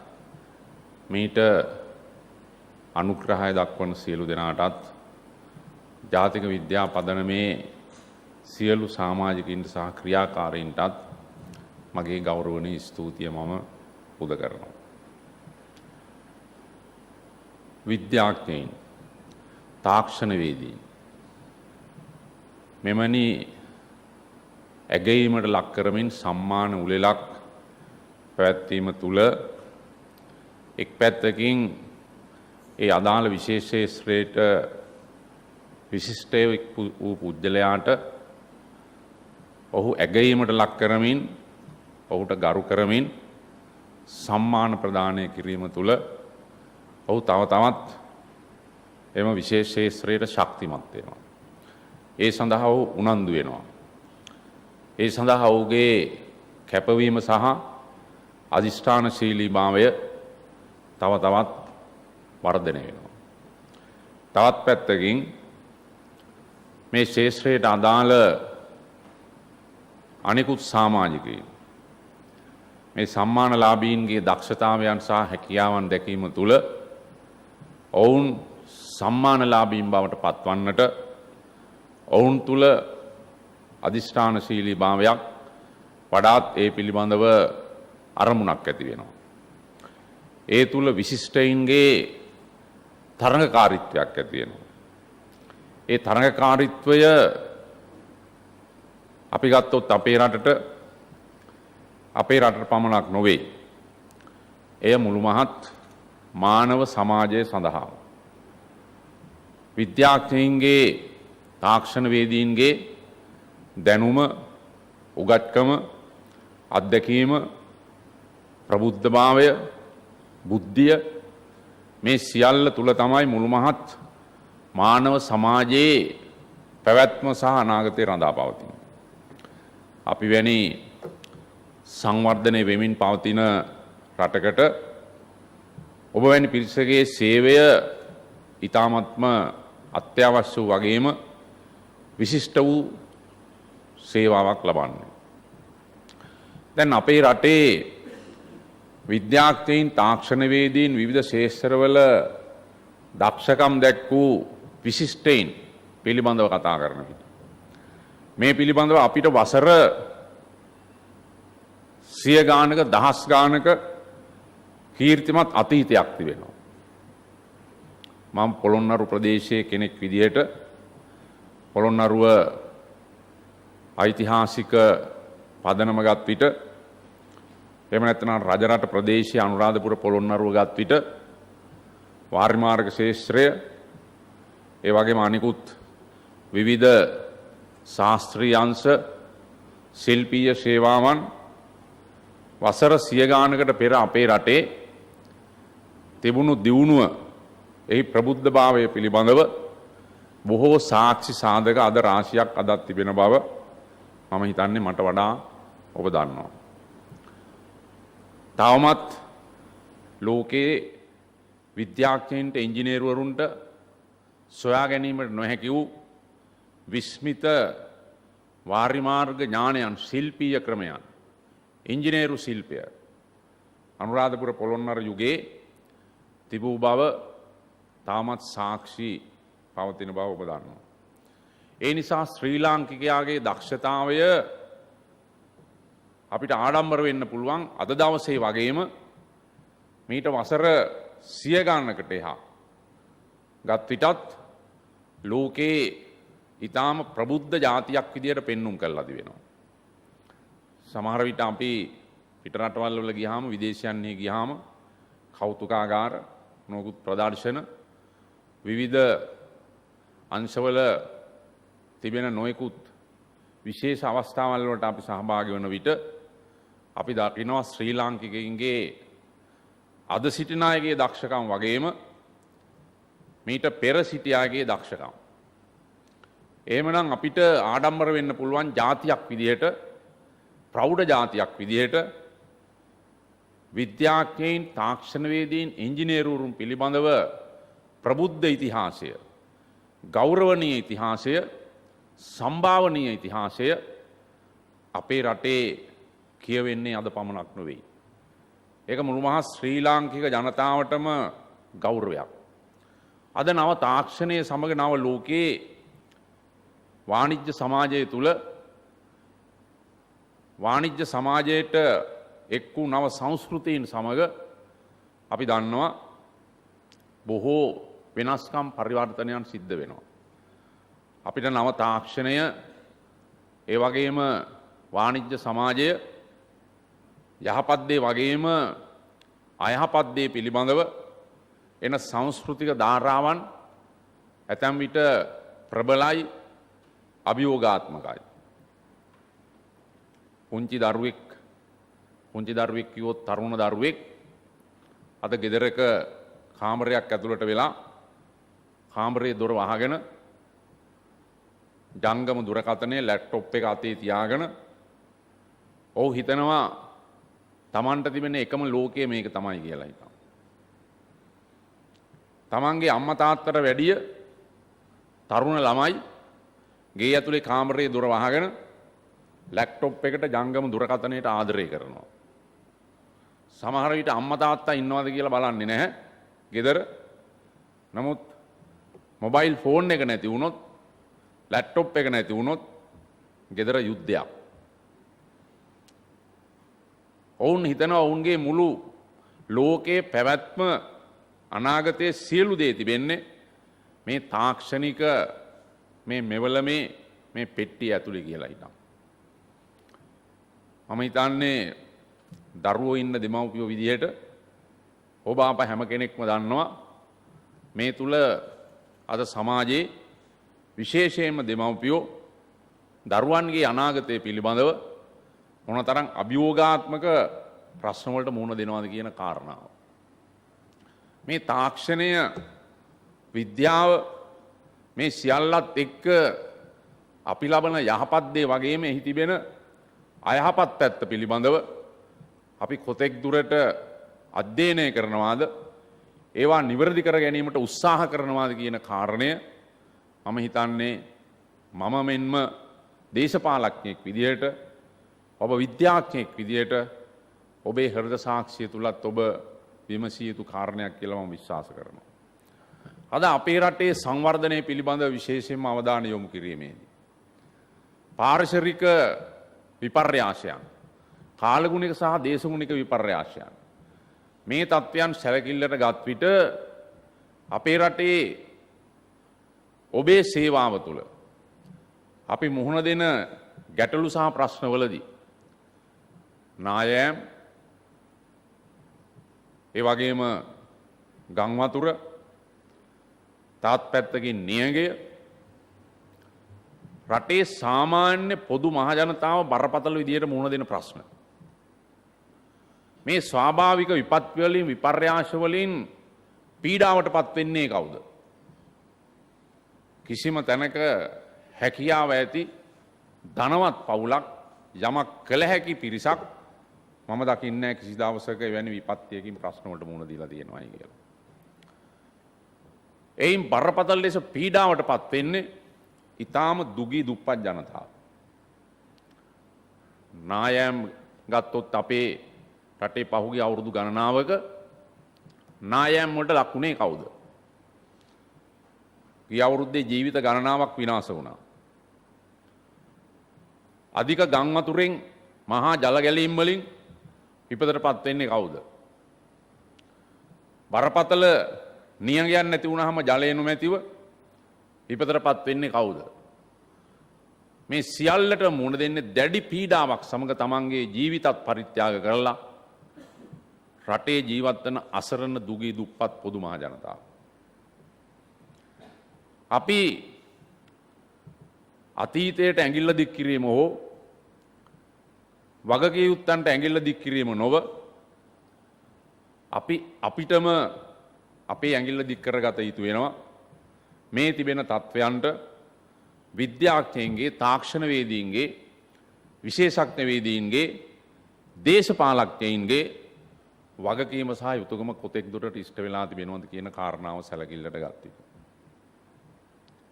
මීට අනුග්‍රහය දක්වන සියලු දෙනාටත් ජාතික විද්‍යා පදනමේ සියලු සමාජිකින්ට සහ ක්‍රියාකාරීන්ටත් මගේ ගෞරවනීය ස්තුතිය මම පුද කරනවා. විද්‍යාඥයින්, තාක්ෂණවේදීන් මෙවැනි ඇගයීමට ලක් කරමින් සම්මාන උළෙලක් පැවැත්වීම තුළ එක් පැත්තකින් ඒ අදාළ විශේෂ ක්ෂේත්‍රයට විශිෂ්ට වූ පුද්ගලයාට ඔහු ඇගයීමට ලක් කරමින් ඔහුට ගරු කරමින් සම්මාන ප්‍රදානය කිරීම තුළ ඔහු තව තවත් එම විශේෂ ක්ෂේත්‍රයට ශක්තිමත් වෙනවා. ඒ සඳහා ඔහු උනන්දු වෙනවා. ඒ සඳහා ඔහුගේ කැපවීම සහ අධිෂ්ඨානශීලීභාවය තව තවත් වර්ධනය වෙනවා. තවත් පැත්තකින් මේ ක්ෂේත්‍රයට අදාළ අනෙකුත් සමාජිකයින් මේ සම්මානලාභීන්ගේ දක්ෂතාවයන් සහ හැකියාවන් දැකීම තුළ ඔවුන් සම්මානලාභීන් බවට පත්වන්නට ඔවුන් තුළ අධිෂ්ඨානශීලී භාවයක් වඩාත් ඒ පිළිබඳව අරමුණක් ඇති වෙනවා. ඒ තුළ විශිෂ්ටයින්ගේ තරඟකාරීත්වයක් ඇති වෙනවා. ඒ තරඟකාරීත්වය අපි ගත්තොත් අපේ රටට පමණක් නොවේ. එය මුළු මහත් මානව සමාජය සඳහා විද්‍යාඥයින්ගේ, තාක්ෂණවේදීන්ගේ දැනුම, උගත්කම, අත්දැකීම, ප්‍රබුද්ධභාවය, බුද්ධිය මේ සියල්ල තුල තමයි මුළු මහත් මානව සමාජයේ පැවැත්ම සහ අනාගතය රඳා පවතින. අපි වැනි සංවර්ධනය වෙමින් පවතින රටකට ඔබ වැනි පිරිසගේ සේවය ඉතාමත්ම අත්‍යවශ්‍ය වූ වගේම විශිෂ්ට වූ සේවාවක් ලබන්නේ. දැන් අපේ රටේ විද්‍යාඥයින් තාක්ෂණවේදීන් විවිධ ශේෂ්ත්‍රවල දක්ෂකම් දැක් වූ විශිෂ්ටයින් පිළිබඳව කතා කරන විට මේ පිළිබඳව අපිට වසර 100 ගානක දහස් ගානක කීර්තිමත් අතීතයක් තිබෙනවා. මම පොළොන්නරු ප්‍රදේශයේ කෙනෙක් විදිහට පොළොන්නරුව ඓතිහාසික පදනම ගත් විට එහෙම නැත්නම් රජරට ප්‍රදේශයේ අනුරාධපුර පොළොන්නරුව ගත් විට වාර්ය මාර්ග ශාස්ත්‍රය ඒ වගේම අනිකුත් විවිධ ශාස්ත්‍රීය අංශ ශිල්පීය සේවාවන් වසර 100 ගානකට පෙර අපේ රටේ තිබුණු දියුණුව එහි ප්‍රබුද්ධභාවය පිළිබඳව බොහෝ සාක්ෂි සාධක අද රාශියක් අදත් තිබෙන බව මම හිතන්නේ මට වඩා ඔබ දන්නවා. තවමත් ලෝකයේ විද්‍යාඥයින්ට ඉංජිනේරුවරුන්ට සොයා ගැනීමට නොහැකි වූ විස්මිත වාර්ය මාර්ග ඥානයන් ශිල්පීය ක්‍රමයන් ඉංජිනේරු ශිල්පය අනුරාධපුර පොළොන්නරු යුගයේ තිබූ බව තාමත් සාක්ෂි පවතින බව ඔබ දන්නවා. ඒ නිසා ශ්‍රී ලාංකිකයාගේ දක්ෂතාවය අපිට ආඩම්බර වෙන්න පුළුවන් අද දවසේ වගේම මීට වසර 100 ගණනකට එහා ගත් විටත් ලෝකේ ඊටාම ප්‍රබුද්ධ ජාතියක් විදියට පෙන්눔 කරලා දිවෙනවා. සමහර විට අපි පිට රටවල් වල ගියාම විදේශයන්හි ගියාම කෞතුකාගාර නොයෙකුත් ප්‍රදර්ශන විවිධ අංශවල තිබෙන නොයෙකුත් විශේෂ අවස්ථාවල් වලට අපි සහභාගී වන විට අපි දකිනවා ශ්‍රී ලාංකිකයින්ගේ අද සිටින අයගේ දක්ෂකම් වගේම මීට පෙර සිටි අයගේ දක්ෂකම්. එහෙමනම් අපිට ආඩම්බර වෙන්න පුළුවන් ජාතියක් විදිහට ප්‍රෞಢ ජාතියක් විදිහට විද්‍යාඥයින් තාක්ෂණවේදීන් ඉංජිනේරුවරුන් පිළිබඳව ප්‍රබුද්ධ ඉතිහාසය ගෞරවනීය ඉතිහාසය සම්භාවනීය ඉතිහාසය අපේ රටේ කියවෙන්නේ අද පමණක් නොවේ. ඒක මුළු මහත් ශ්‍රී ලාංකික ජනතාවටම ගෞරවයක්. අද නව තාක්ෂණයේ සමග නව ලෝකයේ වාණිජ්‍ය සමාජය තුල වාණිජ්‍ය සමාජයට එක් වූ නව සංස්කෘතීන් සමග අපි දන්නවා බොහෝ වෙනස්කම් පරිවර්තනයන් සිද්ධ වෙනවා. අපිට නව තාක්ෂණය ඒ වගේම වාණිජ්‍ය සමාජය යහපත් දේ වගේම අයහපත් දේ පිළිබඳව එන සංස්කෘතික ධාරාවන් ඇතැම් විට ප්‍රබලයි අභියෝගාත්මකයි. පුංචි දරුවෙක් කිව්වොත් තරුණ දරුවෙක් අද ගෙදරක කාමරයක් ඇතුළට වෙලා කාමරයේ දොර වහගෙන ජංගම දුරකථනයේ ලැප්ටොප් එක අතේ තියාගෙන ඔහු හිතනවා Tamanට තිබෙන එකම ලෝකය මේක තමයි කියලා හිතනවා. Tamanගේ අම්මා තාත්තට වැඩිය තරුණ ළමයි ගේ ඇතුලේ කාමරයේ දොර වහගෙන ලැප්ටොප් එකට ජංගම දුරකථනයට ආදරය කරනවා. සමහර විට අම්මා තාත්තා ඉන්නවද කියලා බලන්නේ නැහැ ගෙදර. නමුත් මොබයිල් ෆෝන් එක නැති වුණොත් ලැප්ටොප් එක නැති වුණොත් ගෙදර යුද්ධයක්. ඔවුන් හිතනවා ඔවුන්ගේ මුළු ලෝකයේ පැවැත්ම අනාගතයේ සියලු දේ තිබෙන්නේ මේ තාක්ෂණික මේ මෙවලමේ මේ පෙට්ටිය ඇතුලේ කියලා හිතනවා. මම හිතන්නේ දරුවෝ ඉන්න දෙමව්පියෝ විදිහට ඔබ අප හැම කෙනෙක්ම දන්නවා මේ තුල අද සමාජයේ විශේෂයෙන්ම දෙමව්පියෝ දරුවන්ගේ අනාගතය පිළිබඳව මොනතරම් අභියෝගාත්මක ප්‍රශ්න වලට මුහුණ දෙනවද කියන කාරණාව. මේ තාක්ෂණය විද්‍යාව මේ සියල්ලත් එක්ක අපි ලබන යහපත් දේ වගේම එහි තිබෙන අයහපත් පැත්ත පිළිබඳව අපි කොතෙක් දුරට අධ්‍යයනය කරනවාද ඒවා නිවැරදි කර ගැනීමට උත්සාහ කරනවාද කියන කාරණය මම හිතන්නේ මම මෙන්ම දේශපාලඥයෙක් විදිහට ඔබ විද්‍යාඥයෙක් විදිහට ඔබේ හෘද සාක්ෂිය තුලත් ඔබ විමසිය යුතු කාරණයක් කියලා මම විශ්වාස කරනවා. අද අපේ රටේ සංවර්ධනය පිළිබඳව විශේෂයෙන්ම අවධානය යොමු කිරීමේදී පාරිසරික විපර්යාසයන් කාලගුණික සහ දේශගුණික විපර්යාසයන් මේ තත්ත්වයන් සැලකිල්ලට ගත් විට අපේ රටේ ඔබේ සේවාව තුළ අපි මුහුණ දෙන ගැටලු සහ ප්‍රශ්නවලදී නායෑම් ඒ වගේම ගම් වතුර තාත් පැත්තකින් නියගය රටේ සාමාන්‍ය පොදු මහජනතාව බරපතල විදියට මුහුණ දෙන ප්‍රශ්න මේ ස්වාභාවික විපත්ති වලින් විපර්යාස වලින් පීඩාවට පත් වෙන්නේ කවුද? කිසිම තැනක හැකියාව ඇති ධනවත් පවුලක් යමක් කළ හැකි පිරිසක් මම දකින්නේ කිසි දවසක එවැනි විපත්තියකින් ප්‍රශ්න වලට මුහුණ දීලා තියෙනවායි කියලා. එයින් බරපතල ලෙස පීඩාවට පත් වෙන්නේ ඊටාම දුගී දුප්පත් ජනතාව. නායම් ගත්තොත් අපේ රටේ පහුගිය අවුරුදු ගණනාවක නායම් වලට ලකුණේ කවුද? ගිය අවුරුද්දේ ජීවිත ගණනාවක් විනාශ වුණා. අධික ගම් වතුරෙන් මහා ජල ගැලීම් වලින් විපතටපත් වෙන්නේ කවුද? බරපතල නියඟයන් නැති වුණාම ජලය නොමැතිව විපතටපත් වෙන්නේ කවුද? මේ සියල්ලට මුහුණ දෙන්නේ දැඩි පීඩාවක් සමග තමන්ගේ ජීවිතත් පරිත්‍යාග කරලා රටේ ජීවත් වන අසරණ දුගී දුප්පත් පොදු මහ ජනතාව. අපි අතීතයට ඇඟිල්ල දික් කිරීම හෝ වගකිය යුත්තන්ට ඇඟිල්ල දික් කිරීම නොව අපිටම අපේ ඇඟිල්ල දික් කරගත යුතු වෙනවා. මේ තිබෙන තත්ත්වයන්ට විද්‍යාඥයින්ගේ තාක්ෂණවේදීන්ගේ විශේෂඥවේදීන්ගේ දේශපාලඥයින්ගේ වගකීම සහ යුතුයකම කොතෙක් දුරට ඉෂ්ට වෙලා තිබෙනවද කියන කාරණාව සැලකිල්ලට ගත්තා.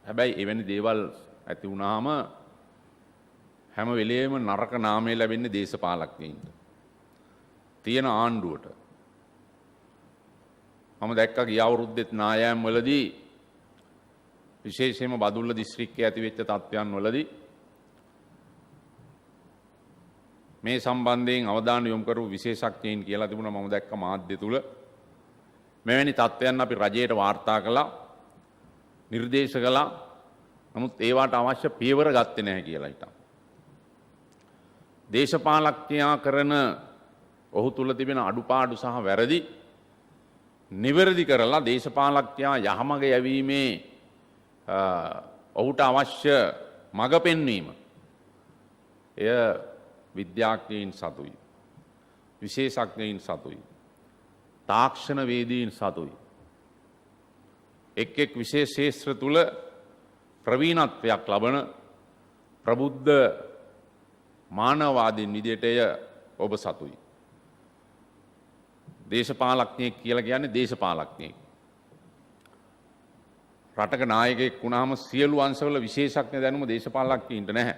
හැබැයි එවැනි දේවල් ඇති වුණාම හැම වෙලේම නරක නාමය ලැබෙන්නේ දේශපාලඥයින්ට. තියෙන ආණ්ඩුවට. මම දැක්කා ගිය අවුරුද්දෙත් නායම් වලදී විශේෂයෙන්ම බදුල්ල දිස්ත්‍රික්කයේ ඇති වෙච්ච තත්ත්වයන් වලදී මේ සම්බන්ධයෙන් අවධානය යොමු කරු විශේෂඥයින් කියලා තිබුණා. මම දැක්ක මාධ්‍ය තුල මෙවැනි තත්ත්වයන් අපි රජයට වාර්තා කළා, නිර්දේශ කළා. නමුත් ඒවට අවශ්‍ය පියවර ගත්තේ නැහැ කියලා හිතා. දේශපාලඥයා කරන ඔහු තුල තිබෙන අඩුපාඩු සහ වැරදි නිවැරදි කරලා දේශපාලඥයා යහමඟ යැවීමේ ඔහුට අවශ්‍ය මඟ පෙන්වීම එය විද්‍යාඥයින් සතුයි, විශේෂඥයින් සතුයි, තාක්ෂණවේදීන් සතුයි. එක් විශේෂ ක්ෂේත්‍ර තුල ප්‍රවීණත්වයක් ලබන ප්‍රබුද්ධ මානවවාදීන් විදියට එය ඔබ සතුයි. දේශපාලඥයෙක් කියලා කියන්නේ දේශපාලඥයෙක්. රටක නායකයෙක් වුණාම සියලු අංශවල විශේෂඥ දැනුම දේශපාලඥයින්ට නැහැ.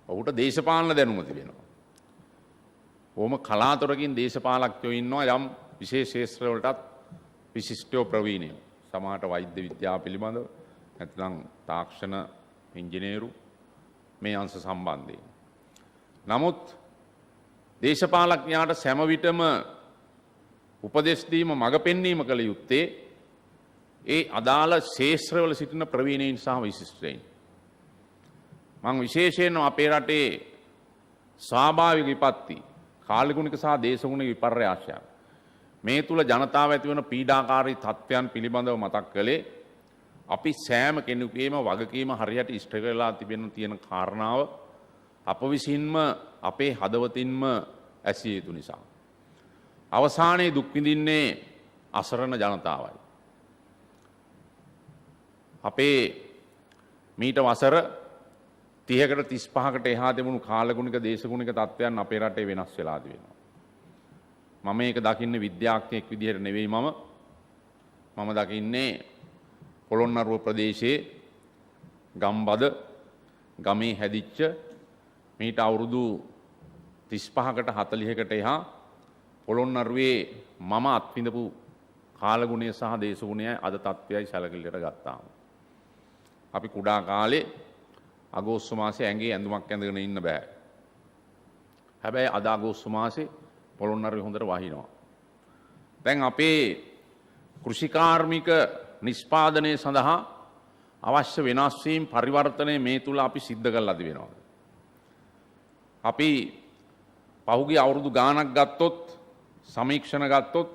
ඔහුට දේශපාලන දැනුම තිබෙනවා. ඕම කලාතුරකින් දේශපාලඥයෝ ඉන්නවා යම් විශේෂ ක්ෂේත්‍ර වලටත් විශිෂ්ටව ප්‍රවීණයෝ. සමහරට වෛද්‍ය විද්‍යාව පිළිබඳව නැත්නම් තාක්ෂණ ඉංජිනේරු මේ අංශ සම්බන්ධයෙන්. නමුත් දේශපාලඥයාට සෑම විටම උපදෙස් දීම මඟ පෙන්වීම කළ යුත්තේ ඒ අදාළ ශේෂ්ත්‍රවල සිටින ප්‍රවීණයින් සහ විශිෂ්ටයින්. මම විශේෂයෙන් අපේ රටේ ස්වාභාවික විපත්ති කාලගුණික සහ දේශගුණික විපර්යාසයන් මේ තුල ජනතාව ඇති වන පීඩාකාරී තත්ත්වයන් පිළිබඳව මතක් කළේ අපි සෑම කෙනෙකුගේම වගකීම හරියට ඉෂ්ට කරලා තියෙන කාරණාව අප විසින්ම අපේ හදවතින්ම ඇසිය යුතු නිසා. අවසානයේ දුක් විඳින්නේ අසරණ ජනතාවයි. අපේ මීට වසර 30කට 35කට එහා තිබුණු කාලගුණික දේශගුණික තත්ත්වයන් අපේ රටේ වෙනස් වෙලා තියෙනවා. මම මේක දකින්නේ විද්‍යාඥයෙක් විදිහට නෙවෙයි මම දකින්නේ පොළොන්නරුව ප්‍රදේශයේ ගම්බද ගමේ හැදිච්ච මීට අවුරුදු 35කට 40කට එහා පොළොන්නරුවේ මම අත්විඳපු කාලගුණය සහ දේශගුණයයි අද තත්ත්වයයි සැලකිල්ලට ගත්තාම. අපි කුඩා කාලේ අගෝස්තු මාසේ ඇඟේ ඇඳුමක් ඇඳගෙන ඉන්න බෑ. හැබැයි අද අගෝස්තු මාසේ පොළොන්නරුවේ හොඳට වහිනවා. දැන් අපේ කෘෂිකාර්මික නිෂ්පාදනය සඳහා අවශ්‍ය වෙනස් වීම් පරිවර්තනය මේ තුල අපි සිද්ධ කරලා තිබෙනවා. අපි පහුගිය අවුරුදු ගාණක් ගත්තොත් සමීක්ෂණ ගත්තොත්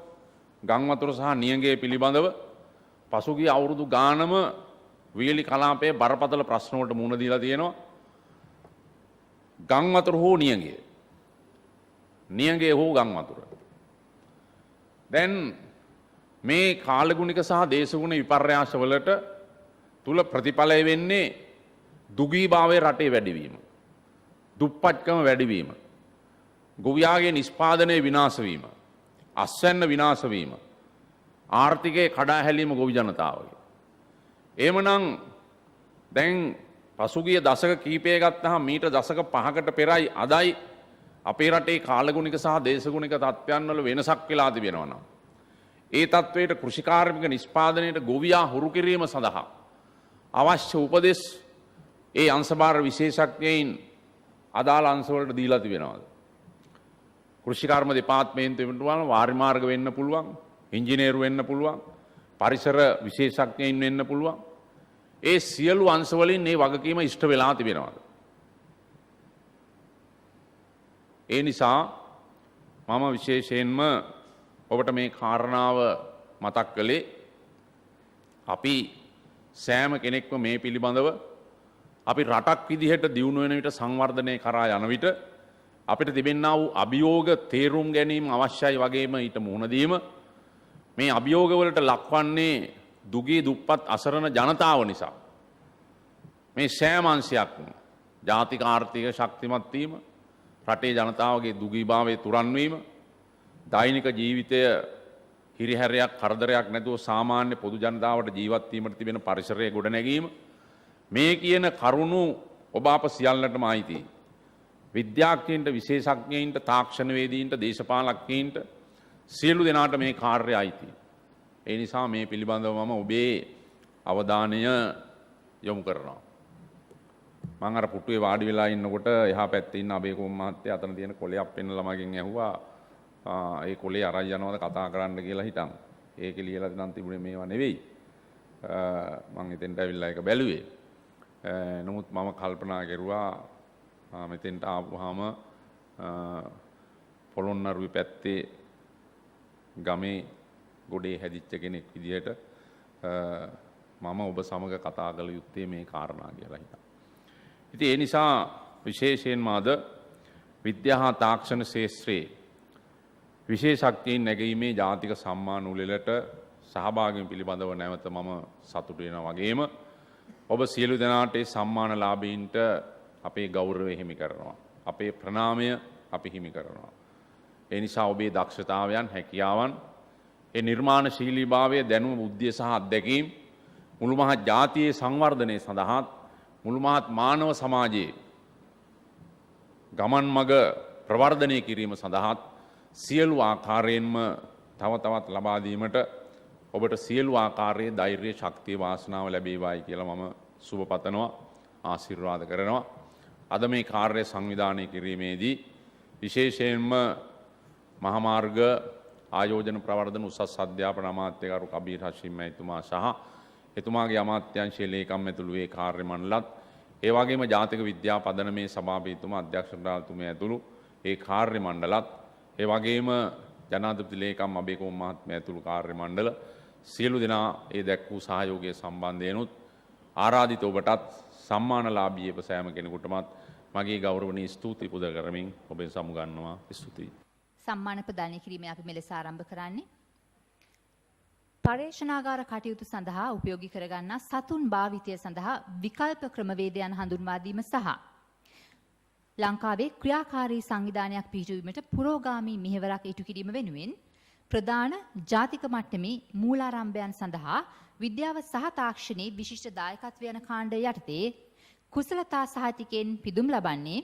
ගම් වතුර සහ නියඟය පිළිබඳව පසුගිය අවුරුදු ගානම වියලි කලාපයේ බරපතල ප්‍රශ්න වලට මුහුණ දීලා තියෙනවා. ගම් වතුර හෝ නියඟය. නියඟය හෝ ගම් වතුර. දැන් මේ කාලගුණික සහ දේශගුණ විපර්යාස වලට තුල ප්‍රතිඵලය වෙන්නේ දුගීභාවයේ රටේ වැඩිවීම. දුප්පත්කම වැඩිවීම. ගොවියාගේ නිෂ්පාදනයේ විනාශ වීම. අස්වැන්න විනාශ වීම. ආර්ථිකයේ කඩා හැලීම ගොවි ජනතාවගේ. එහෙමනම් දැන් පසුගිය දශක කීපය ගත්තහම මීට දශක 5කට පෙරයි අදයි අපේ රටේ කාලගුණික සහ දේශගුණික තත්ත්වයන් වල වෙනසක් වෙලා තිබෙනවා නම් ඒ තත්වයට කෘෂිකාර්මික නිෂ්පාදනයට ගොවියා හුරු කිරීම සඳහා අවශ්‍ය උපදෙස් ඒ අංශභාර විශේෂඥයින් අදාළ අංශවලට දීලා තිබෙනවා. කෘෂිකර්ම දෙපාර්තමේන්තුවෙන් වාරි මාර්ග වෙන්න පුළුවන්, ඉංජිනේරු වෙන්න පුළුවන්, පරිසර විශේෂඥයින් වෙන්න පුළුවන්. ඒ සියලු අංශවලින් මේ වගකීම ඉෂ්ට වෙලා තිබෙනවා. ඒ නිසා මම විශේෂයෙන්ම ඔබට මේ කාරණාව මතක් කළේ අපි සෑම කෙනෙක්ම මේ පිළිබඳව අපි රටක් විදිහට දියුණු වෙන විට සංවර්ධනය කරා යන විට අපිට තිබෙනා වූ අභියෝග තේරුම් ගැනීම අවශ්‍යයි වගේම ඊට මුහුණ දීම මේ අභියෝග වලට ලක්වන්නේ දුගී දුප්පත් අසරණ ජනතාව නිසා මේ සෑම අංශයක්ම ජාතික ආර්ථික ශක්තිමත් වීම රටේ ජනතාවගේ දුගීභාවය තුරන් වීම දෛනික ජීවිතය හිරිහැරයක් කරදරයක් නැතුව සාමාන්‍ය පොදු ජනතාවට ජීවත් වීමට තිබෙන පරිසරය ගොඩනැගීම මේ කියන කරුණු ඔබ අප සියල්ලටම අයිතියි. විද්‍යාඥයින්ට විශේෂඥයින්ට තාක්ෂණවේදීන්ට දේශපාලකයින්ට සියලු දෙනාට මේ කාර්යය අයිතියි. ඒ නිසා මේ පිළිබඳව මම ඔබේ අවධානය යොමු කරනවා. මම අර පුටුවේ වාඩි වෙලා ඉන්නකොට එහා පැත්තේ ඉන්න අබේකෝම් මහත්තයා අතන තියෙන කොලයක් පෙන්නලා මගෙන් ඇහුවා ඒ කොලේ අරන් යනවද කතා කරන්න කියලා හිටන්. ඒකේ ලියලා නම් තිබුණේ මේවා නෙවෙයි. මම එතෙන්ට ඇවිල්ලා ඒක බැලුවේ. නමුත් මම කල්පනා කරුවා මෙතෙන්ට ආවම පොළොන්නරුවේ පැත්තේ ගමේ ගොඩේ හැදිච්ච කෙනෙක් විදිහට මම ඔබ සමග කතා කළ යුත්තේ මේ කාරණා කියලා හිතා. ඉතින් ඒ නිසා විශේෂයෙන්ම අද විද්‍යා හා තාක්ෂණ ශාස්ත්‍රයේ විශේෂඥයින් නැගීමේ ජාතික සම්මාන උළෙලට සහභාගී පිළිබඳව නැවත මම සතුටු වෙනවා වගේම ඔබ සියලු දෙනාට ඒ සම්මානලාභීන්ට අපේ ගෞරවය හිමි කරනවා. අපේ ප්‍රණාමය අපි හිමි කරනවා. ඒ නිසා ඔබේ දක්ෂතාවයන් හැකියාවන් ඒ නිර්මාණශීලීභාවය දැනුම බුද්ධිය සහ අත්දැකීම් මුළු මහත් ජාතියේ සංවර්ධනය සඳහා මුළු මහත් මානව සමාජයේ ගමන් මඟ ප්‍රවර්ධනය කිරීම සඳහා සියලු ආකාරයෙන්ම තව තවත් ලබා දීමට ඔබට සියලු ආකාරයේ ධෛර්ය ශක්තිය වාසනාව ලැබේවායි කියලා මම සුබ පතනවා ආශිර්වාද කරනවා. අද මේ කාර්ය සංවිධානය කිරීමේදී විශේෂයෙන්ම මහාමාර්ග ආයෝජන ප්‍රවර්ධන උසස් අධ්‍යාපන අමාත්‍යකරු කබීර් හෂිම් මහත්මයා සහ එතුමාගේ අමාත්‍යාංශයේ ලේකම් ඇතුළු ඒ කාර්ය මණ්ඩලත් ඒ වගේම ජාතික විද්‍යා පදනමේ සභාපතිතුමා අධ්‍යක්ෂකතුමිය ඇතුළු ඒ කාර්ය මණ්ඩලත් ඒ වගේම ජනාධිපති ලේකම් අබේකෝම් මහත්මයා ඇතුළු කාර්ය මණ්ඩල සියලු දෙනා ඒ දැක් වූ සහයෝගය සම්බන්ධයෙන්ුත් ආරාධිත ඔබටත් සම්මානලාභී ඔබ සෑම කෙනෙකුටමත් මගේ ගෞරවනීය ස්තුති පුද කරමින් ඔබෙන් සමුගන්නවා. ස්තුතියි. සම්මාන ප්‍රදානය කිරීමේ අපි මෙලෙස ආරම්භ කරන්නේ. පර්යේෂණාගාර කටයුතු සඳහා උපයෝගී කරගන්නා සතුන් භාවිතය සඳහා විකල්ප ක්‍රමවේදයන් හඳුන්වා දීම සහ ලංකාවේ ක්‍රියාකාරී සංවිධානයක් පිහිටුවීමට පුරෝගාමී මෙහෙවරක් ඉටු කිරීම වෙනුවෙන් ප්‍රධාන ජාතික මට්ටමේ මූලාරම්භයන් සඳහා විද්‍යාව සහ තාක්ෂණයේ විශිෂ්ට දායකත්වය යන කාණ්ඩ යටතේ කුසලතා සහතිකෙන් පිදුම් ලබන්නේ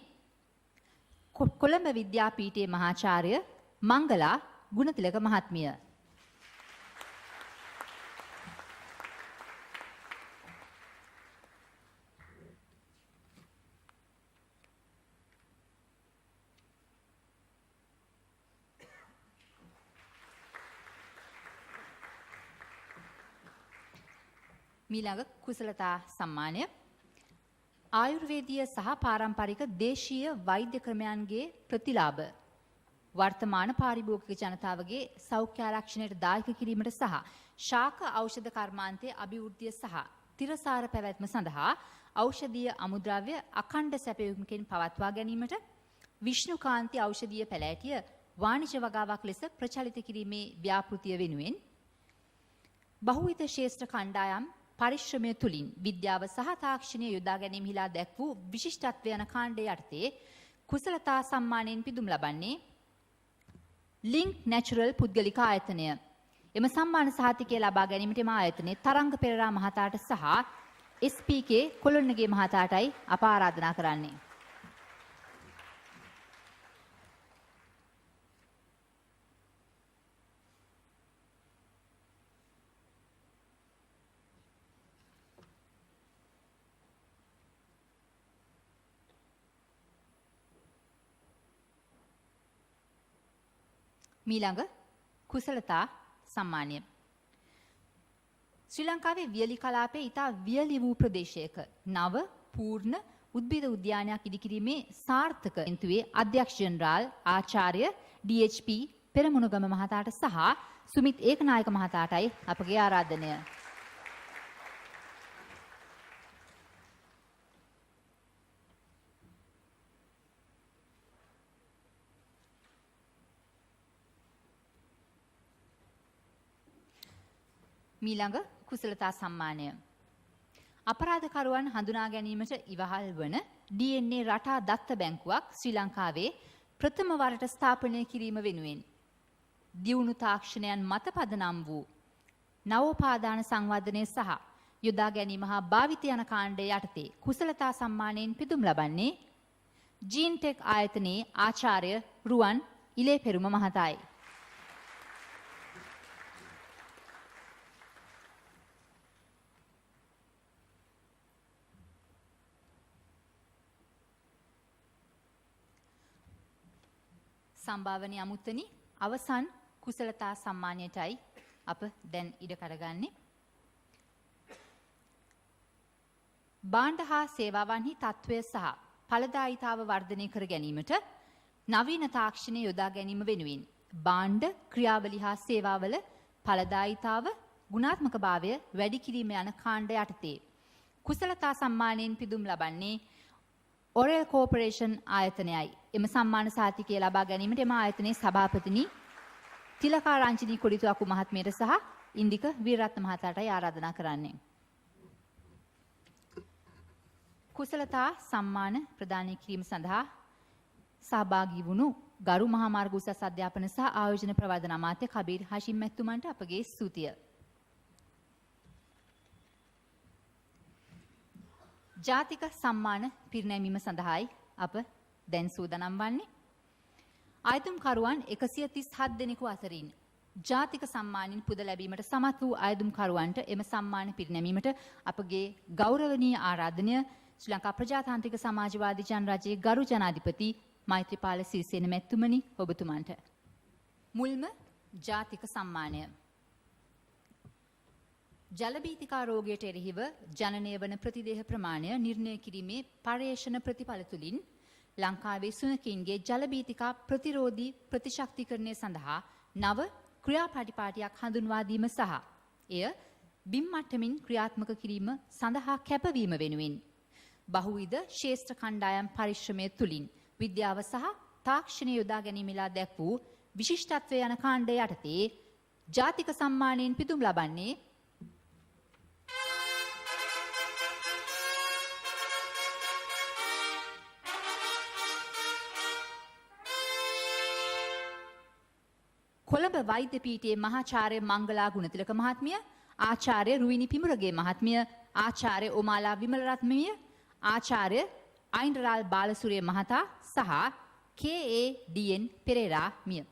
කොළඹ විද්‍යාපීඨයේ මහාචාර්ය මංගලා ගුණතිලක මහත්මිය. මීළඟ කුසලතා සම්මානය ආයුර්වේදීය සහ පාරම්පරික දේශීය වෛද්‍ය ක්‍රමයන්ගේ ප්‍රතිලාභ වර්තමාන පාරිභෝගික ජනතාවගේ සෞඛ්‍ය ආරක්ෂණයට දායක කිරීමට සහ ශාක ඖෂධ කර්මාන්තයේ අභිවෘද්ධිය සහ තිරසාර පැවැත්ම සඳහා ඖෂධීය අමුද්‍රව්‍ය අඛණ්ඩ සැපයීමකින් පවත්වා ගැනීමට විෂ්ණුකාන්ති ඖෂධීය පැලෑටිය වාණිජ වගාවක් ලෙස ප්‍රචලිත කිරීමේ ව්‍යාපෘතිය වෙනුවෙන් බහුවිධ ශේෂ්ඨ කණ්ඩායම් පරිශ්‍රමය තුළින් විද්‍යාව සහ තාක්ෂණය යොදා ගැනීමහිලා දැක් වූ විශිෂ්ටත්වය යන කාණ්ඩය යටතේ කුසලතා සම්මානයෙන් පිදුම් ලබන්නේ ලින්ක් නැචරල් පුද්ගලික ආයතනය. එම සම්මාන සහතිකය ලබා ගැනීමට එම ආයතනයේ තරංග පෙරේරා මහතාට සහ SPK කොළොන්නගේ මහතාටයි අප ආරාධනා කරන්නේ. මීළඟ කුසලතා සම්මානය. ශ්‍රී ලංකාවේ වියලි කලාපයේ ඉතා වියලි වූ ප්‍රදේශයක නව පූර්ණ උද්භිද උද්‍යානයක් ඉදිකිරීමේ සාර්ථක එන්තුවේ අධ්‍යක්ෂ ජෙනරාල් ආචාර්ය DHP පෙරමුණුගම මහතාට සහ සුමිත් ඒකනායක මහතාටයි අපගේ ආරාධනය. මීළඟ කුසලතා සම්මානය. අපරාධකරුවන් හඳුනා ගැනීමට ඉවහල් වන DNA රටා දත්ත බැංකුවක් ශ්‍රී ලංකාවේ ප්‍රථම වරට ස්ථාපනය කිරීම වෙනුවෙන් දියුණු තාක්ෂණයන් මත පදනම් වූ නවෝපාදාන සංවර්ධනය සහ යොදා ගැනීම හා භාවිත යන කාණ්ඩය යටතේ කුසලතා සම්මානයෙන් පිදුම් ලබන්නේ ජීන්ටෙක් ආයතනයේ ආචාර්ය රුවන් ඉලේපෙරුම මහතායි. සම්භාවනීය අමුත්තනි අවසන් කුසලතා සම්මානයටයි අප දැන් ඉඩ කරගන්නේ. භාණ්ඩ හා සේවාවන්හි තත්ත්වය සහ ඵලදායීතාව වර්ධනය කර ගැනීමට නවීන තාක්ෂණය යොදා ගැනීම වෙනුවෙන් භාණ්ඩ ක්‍රියාවලි හා සේවාවල ඵලදායීතාව ගුණාත්මකභාවය වැඩි කිරීම යන කාණ්ඩ යටතේ කුසලතා සම්මානයෙන් පිදුම් ලබන්නේ ඔරෙල් කෝපරේෂන් ආයතනයයි. එම සම්මාන සාතිකය ලබා ගැනීමට එම ආයතනයේ සභාපතිනි තිලකා රංජනී කොඩිතුවක්කු මහත්මියට සහ ඉන්දික වීරරත්න මහතාටයි ආරාධනා කරන්නේ. කුසලතා සම්මාන ප්‍රදානය කිරීම සඳහා සහභාගී වුණු ගරු මහා මාර්ග උසස් අධ්‍යාපන සහ ආයෝජන ප්‍රවර්ධන අමාත්‍ය කබීර් හෂිම් මැතිතුමන්ට අපගේ ස්තුතිය. ජාතික සම්මාන පිරිනැමීම සඳහායි අප දැන් සූදානම් වන්නේ. අයදුම්කරුවන් 137 දෙනෙකු අතරින් ජාතික සම්මානින් පුද ලැබීමට සමත් වූ අයදුම්කරුවන්ට එම සම්මාන පිරිනැමීමට අපගේ ගෞරවනීය ආරාධනය ශ්‍රී ලංකා ප්‍රජාතාන්ත්‍රික සමාජවාදී ජනරජයේ ගරු ජනාධිපති මෛත්‍රීපාල සිරිසේන මැතිතුමනි ඔබතුමන්ට. මුල්ම ජාතික සම්මානය. ජලබීතිකා රෝගයට එරෙහිව ජනනය වන ප්‍රතිදේහ ප්‍රමාණය නිර්ණය කිරීමේ පර්යේෂණ ප්‍රතිඵල තුළින් ලංකාවේ සුනකින්ගේ ජලබීතිකා ප්‍රතිරෝධී ප්‍රතිශක්තිකරණය සඳහා නව ක්‍රියාපටිපාටියක් හඳුන්වා දීම සහ එය බිම් මට්ටමින් ක්‍රියාත්මක කිරීම සඳහා කැපවීම වෙනුවෙන් බහුවිධ ශ්‍රේෂ්ඨ කණ්ඩායම් පරිශ්‍රමය තුළින් විද්‍යාව සහ තාක්ෂණය යොදා ගැනීමලා දැක් වූ විශිෂ්ටත්වය යන කාණ්ඩය යටතේ ජාතික සම්මානයෙන් පිදුම් ලබන්නේ කොළඹ වෛද්‍ය පීඨයේ මහාචාර්ය මංගලා ගුණතිලක මහත්මිය, ආචාර්ය රුවිනි පිමුරගේ මහත්මිය, ආචාර්ය ඔමාලා විමලරත්නමිය, ආචාර්ය අයින්ඩරාල් බාලසූරිය මහතා සහ KADN පෙරේරා මිය.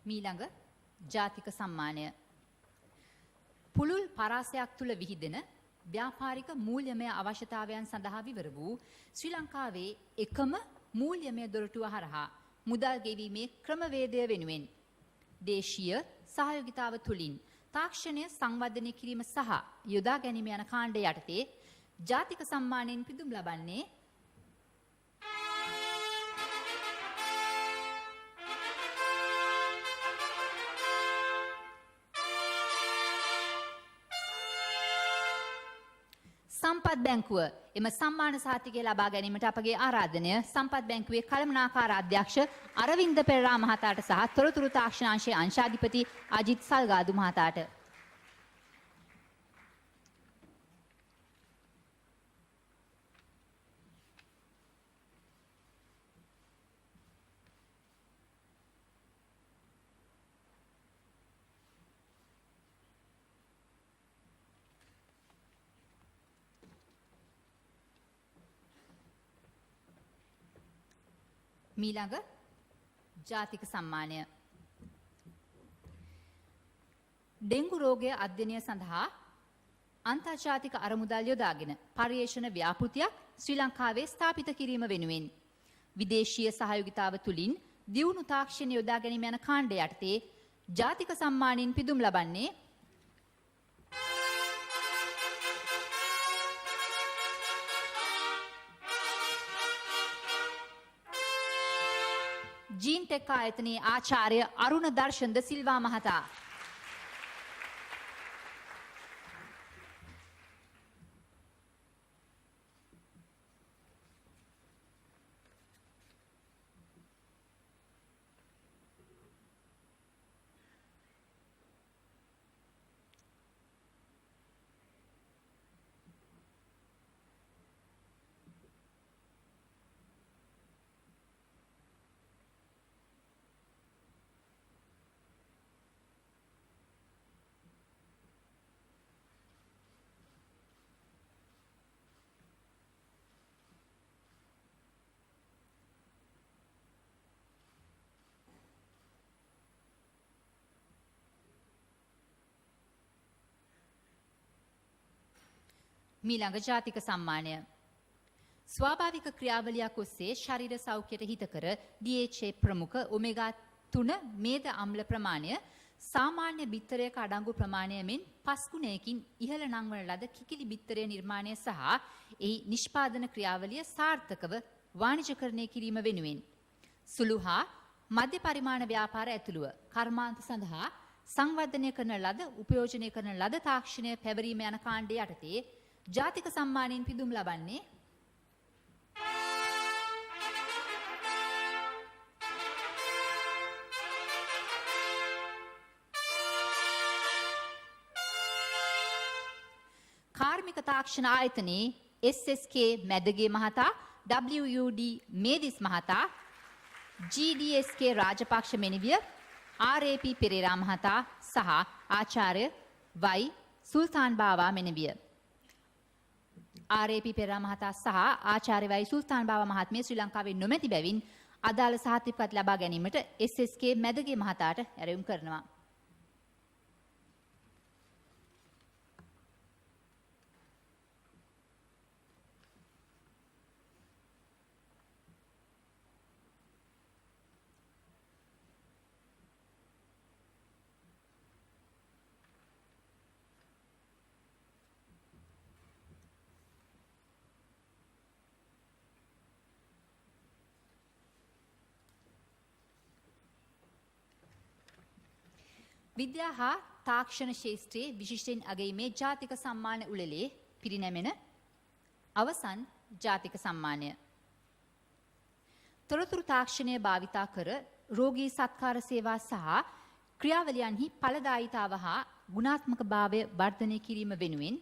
මීළඟ ජාතික සම්මානය පුළුල් පරාසයක් තුළ විහිදෙන ව්‍යාපාරික මූල්‍යමය අවශ්‍යතාවයන් සඳහා විවර වූ ශ්‍රී ලංකාවේ එකම මූල්‍යමය දොරටුව හරහා මුදල් ගෙවීමේ ක්‍රමවේදය වෙනුවෙන් දේශීය සහයෝගිතාව තුළින් තාක්ෂණය සංවර්ධනය කිරීම සහ යොදා ගැනීම යන කාණ්ඩ යටතේ ජාතික සම්මානයෙන් පිදුම් ලබන්නේ සම්පත් බැංකුව එම සම්මාන සහතිකය ලබා ගැනීමට අපගේ ආරාධනය සම්පත් බැංකුවේ කළමනාකාර අධ්‍යක්ෂ අරවින්ද පෙරේරා මහතාට සහ තොරතුරු තාක්ෂණාංශයේ අංශාධිපති අජිත් සල්ගාදු මහතාට. මීළඟ ජාතික සම්මානය ඩෙංගු රෝගය අධ්‍යයනය සඳහා අන්තර්ජාතික අරමුදල් යොදාගෙන පර්යේෂණ ව්‍යාපෘතියක් ශ්‍රී ලංකාවේ ස්ථාපිත කිරීම වෙනුවෙන් විදේශීය සහයෝගිතාව තුළින් දියුණු තාක්ෂණ යොදා ගැනීම යන කාණ්ඩ යටතේ ජාතික සම්මානයෙන් පිදුම් ලබන්නේ ජීන්ටෙක් ආයතනයේ ආචාර්ය අරුණ දර්ශන්ද සිල්වා මහතා. මීළඟ ජාතික සම්මානය ස්වාභාවික ක්‍රියාවලියක් ඔස්සේ ශරීර සෞඛ්‍යයට හිතකර DHA ප්‍රමුඛ ඔමෙගා 3 මේද අම්ල ප්‍රමාණය සාමාන්‍ය බිත්තරයක අඩංගු ප්‍රමාණය මෙන් 5 ගුණයකින් ඉහළ නංවන ලද කිකිලි බිත්තරය නිර්මාණය සහ එහි නිෂ්පාදන ක්‍රියාවලිය සාර්ථකව වාණිජකරණය කිරීම වෙනුවෙන් සුළු හා මධ්‍ය පරිමාණ ව්‍යාපාර ඇතුළුව කර්මාන්ත සඳහා සංවර්ධනය කරන ලද උපයෝජනය කරන ලද තාක්ෂණය පැවරීම යන කාණ්ඩය යටතේ ජාතික සම්මානයෙන් පිදුම් ලබන්නේ කාර්මික තාක්ෂණ ආයතනයේ SSK මැදගේ මහතා WUD මේදිස් මහතා GDSK රාජපක්ෂ මෙනිවිය RAP පෙරේරා මහතා සහ ආචාර්ය Y සුල්තාන් බාවා මෙනිවිය RAP පෙරේරා මහතා සහ ආචාර්ය Y සුල්තාන් බාවා මහත්මිය ශ්‍රී ලංකාවේ නොමැති බැවින් අදාළ සහතිකපත් ලබා ගැනීමට SSK මැදගේ මහතාට ඇරයුම් කරනවා. විද්‍යා හා තාක්ෂණ ශාස්ත්‍රයේ විශිෂ්ටයෙන් අගීමේ ජාතික සම්මාන උළෙලේ පිරිනැමෙන අවසන් ජාතික සම්මානය. තොරතුරු තාක්ෂණය භාවිතා කර රෝගී සත්කාර සේවා සහ ක්‍රියාවලියන්හි ඵලදායීතාව හා ගුණාත්මක භාවය වර්ධනය කිරීම වෙනුවෙන්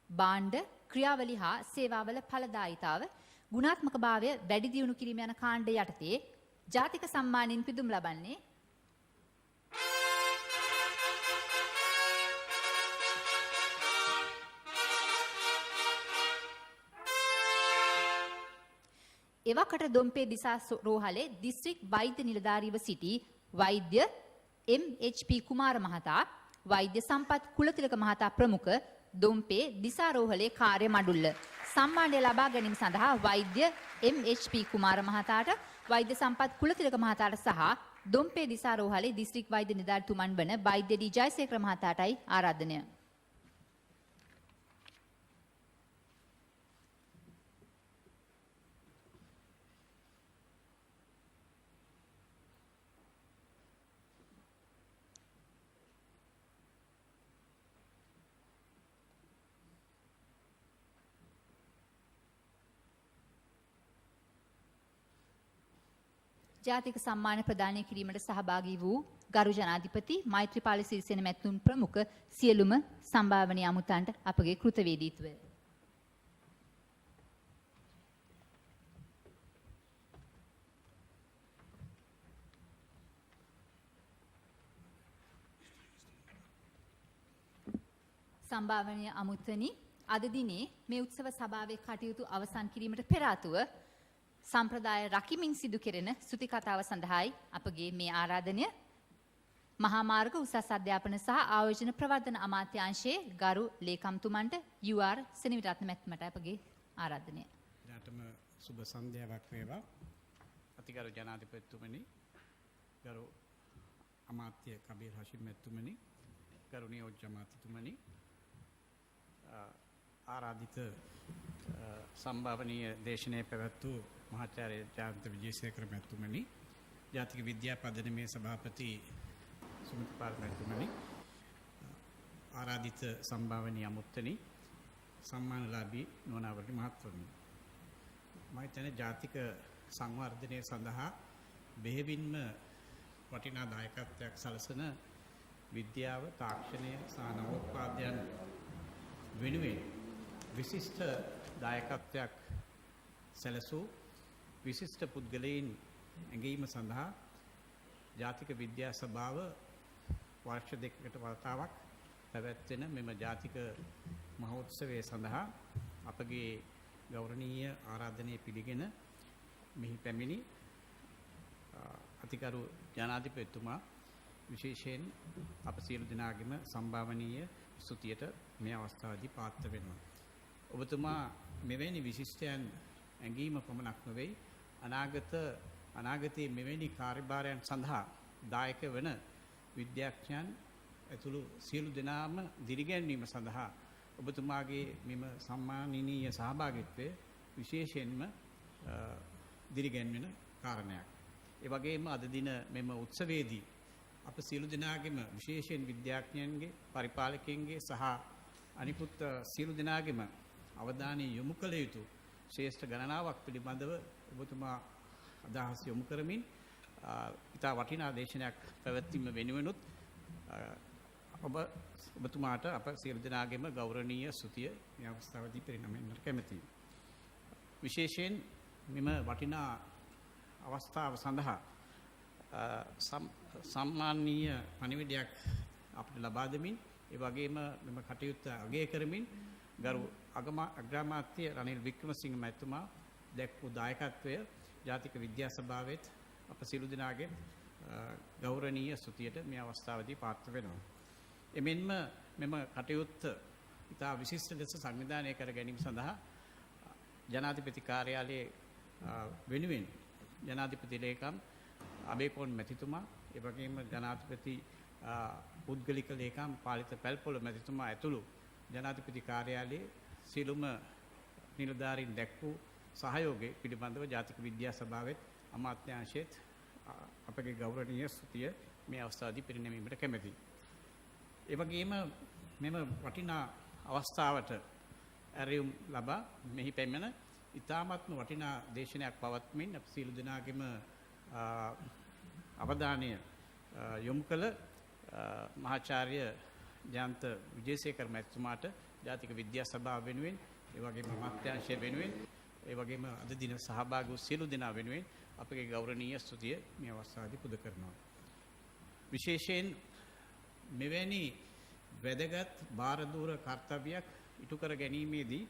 භාණ්ඩ ක්‍රියාවලි හා සේවාවල ඵලදායීතාව ගුණාත්මක භාවය වැඩි දියුණු කිරීම යන කාණ්ඩ යටතේ ජාතික සම්මානයෙන් පිදුම් ලබන්නේ එවකට දොම්පේ දිසා රෝහලේ දිස්ත්‍රික් වෛද්‍ය නිලධාරීව සිටි වෛද්‍ය MHP කුමාර මහතා වෛද්‍ය සම්පත් කුලතිලක මහතා ප්‍රමුඛ දොම්පේ දිසා රෝහලේ කාර්ය මඩුල්ල සම්මානය ලබා ගැනීම සඳහා වෛද්‍ය MHP කුමාර මහතාට වෛද්‍ය සම්පත් කුලතිලක මහතාට සහ දොම්පේ දිසා රෝහලේ දිස්ත්‍රික් වෛද්‍ය නිලධාරීතුමන් වන වෛද්‍ය ඩී ජයසේකර මහතාටයි ආරාධනය. ජාතික සම්මාන ප්‍රදානය කිරීමට සහභාගී වූ ගරු ජනාධිපති මෛත්‍රීපාල සිරිසේන මැතිතුන් ප්‍රමුඛ සියලුම සම්භාවනීය අමුත්තන්ට අපගේ කෘතවේදීත්වය. සම්භාවනීය අමුත්තනි අද දිනේ මේ උත්සව සභාවේ කටයුතු අවසන් කිරීමට පෙර ආතුව සම්ප්‍රදාය රකිමින් සිදු කෙරෙන සුති කතාව සඳහායි අපගේ මේ ආරාධනය මහා මාර්ග උසස් අධ්‍යාපන සහ ආයෝජන ප්‍රවර්ධන අමාත්‍යාංශයේ ගරු ලේකම්තුමන්ට UR සෙනවිරත්න මැතිතුමට අපගේ ආරාධනය. ඊටම සුබ සන්ධ්‍යාවක් වේවා. අතිගරු ජනාධිපතිතුමනි, ගරු අමාත්‍ය කබීර් හෂිම් මැතිතුමනි, ගරු නියෝජ්‍ය අමාත්‍යතුමනි, ආරාධිත සම්භාවනීය දේශනයේ පැවැත් වූ මහාචාර්ය ජයන්ත විජේසේකර මැතිතුමනි, ජාතික විද්‍යා පදනමේ සභාපති සුමිත්පාල මැතිතුමනි, ආරාධිත සම්භාවනීය අමුත්තනි, සම්මානලාභී නෝනාවලි මහත්වරුනි, මම හිතන්නේ ජාතික සංවර්ධනය සඳහා බෙහෙවින්ම වටිනා දායකත්වයක් සලසන විද්‍යාව, තාක්ෂණය සහ නවෝත්පාදයන් වෙනුවෙන් විශිෂ්ට දායකත්වයක් සැලසූ විශිෂ්ට පුද්ගලයන් ඇඟීම සඳහා ජාතික විද්‍යා සභාව වර්ෂ දෙකකට වතාවක් පැවැත්වෙන මෙම ජාතික මහෝත්සවය සඳහා අපගේ ගෞරවනීය ආරාධනය පිළිගෙන මෙහි පැමිණි අතිගරු ජනාධිපතිතුමා විශේෂයෙන් අප සියලු දෙනාගේම සම්භාවනීය ස්තුතියට මේ අවස්ථාවේදී පාත්‍ර වෙනවා. ඔබතුමා මෙවැනි විශිෂ්ටයන් ඇඟීම පමණක් නෙවෙයි අනාගතයේ මෙවැනි කාර්යභාරයන් සඳහා දායක වන විද්‍යාඥයන් ඇතුළු සියලු දෙනාම දිරිගැන්වීම සඳහා ඔබතුමාගේ මෙම සම්මානනීය සහභාගීත්වය විශේෂයෙන්ම දිරිගැන්වෙන කාරණයක්. ඒ වගේම අද දින මෙම උත්සවයේදී අප සියලු දෙනාගේම විශේෂයෙන් විද්‍යාඥයන්ගේ, පරිපාලකයන්ගේ සහ අනිකුත් සියලු දෙනාගේම අවධානය යොමු කළ යුතු ශ්‍රේෂ්ඨ ගණනාවක් පිළිබඳව ඔබතුමා අදහස් යොමු කරමින් ඉතා වටිනා දේශනයක් පැවැත්වීම වෙනුවෙනුත් ඔබතුමාට අප සියලු දෙනාගේම ගෞරවනීය ස්තුතිය මේ අවස්ථාවේදී පෙරනමන්නට කැමැතියි. විශේෂයෙන් මෙම වටිනා අවස්ථාව සඳහා සම්මානීය පණිවිඩයක් අපිට ලබා දෙමින් ඒ වගේම මෙම කටයුත්ත අගය කරමින් ගරු අග්‍රාමාත්‍ය රනිල් වික්‍රමසිංහ මැතිතුමා දැක්වූ දායකත්වය ජාතික විද්‍යා සභාවෙත් අප සියලු දෙනාගේ ගෞරවනීය ස්තුතියට මේ අවස්ථාවේදී පාත්‍ර වෙනවා. එමෙන්ම මෙම කටයුත්ත ඉතා විශිෂ්ට ලෙස සංවිධානය කර ගැනීම සඳහා ජනාධිපති කාර්යාලයේ වෙනුවෙන් ජනාධිපති ලේකම් අබේකෝන් මැතිතුමා, ඒ වගේම ජනාධිපති පුද්ගලික ලේකම් පාලිත පැල්පොළ මැතිතුමා ඇතුළු ජනාධිපති කාර්යාලයේ සියලුම නිලධාරීන් දැක් වූ සහයෝගය පිළිබඳව ජාතික විද්‍යා සභාවෙත් අමාත්‍යාංශයේත් අපගේ ගෞරවනීය ස්තුතිය මේ අවස්ථාවේදී පිරිනැමීමට කැමැතියි. ඒ වගේම මෙම වටිනා අවස්ථාවට ඇරයුම් ලබා මෙහි පැමිණ ඉතාමත්ම වටිනා දේශනයක් පවත්වමින් අප සියලු දෙනාගේම අවධානය යොමු කළ මහාචාර්ය ජයන්ත විජේසේකර මැතිතුමාට ජාතික විද්‍යා සභාව වෙනුවෙන්, ඒ වගේම අමාත්‍යාංශය වෙනුවෙන්, ඒ වගේම අද දින සහභාගී වූ සියලු දෙනා වෙනුවෙන් අපගේ ගෞරවනීය ස්තුතිය මේ අවස්ථාවේදී පුද කරනවා. විශේෂයෙන් මෙවැනි වැදගත් භාරදූර කර්තව්‍යයක් ඉටු කර ගැනීමේදී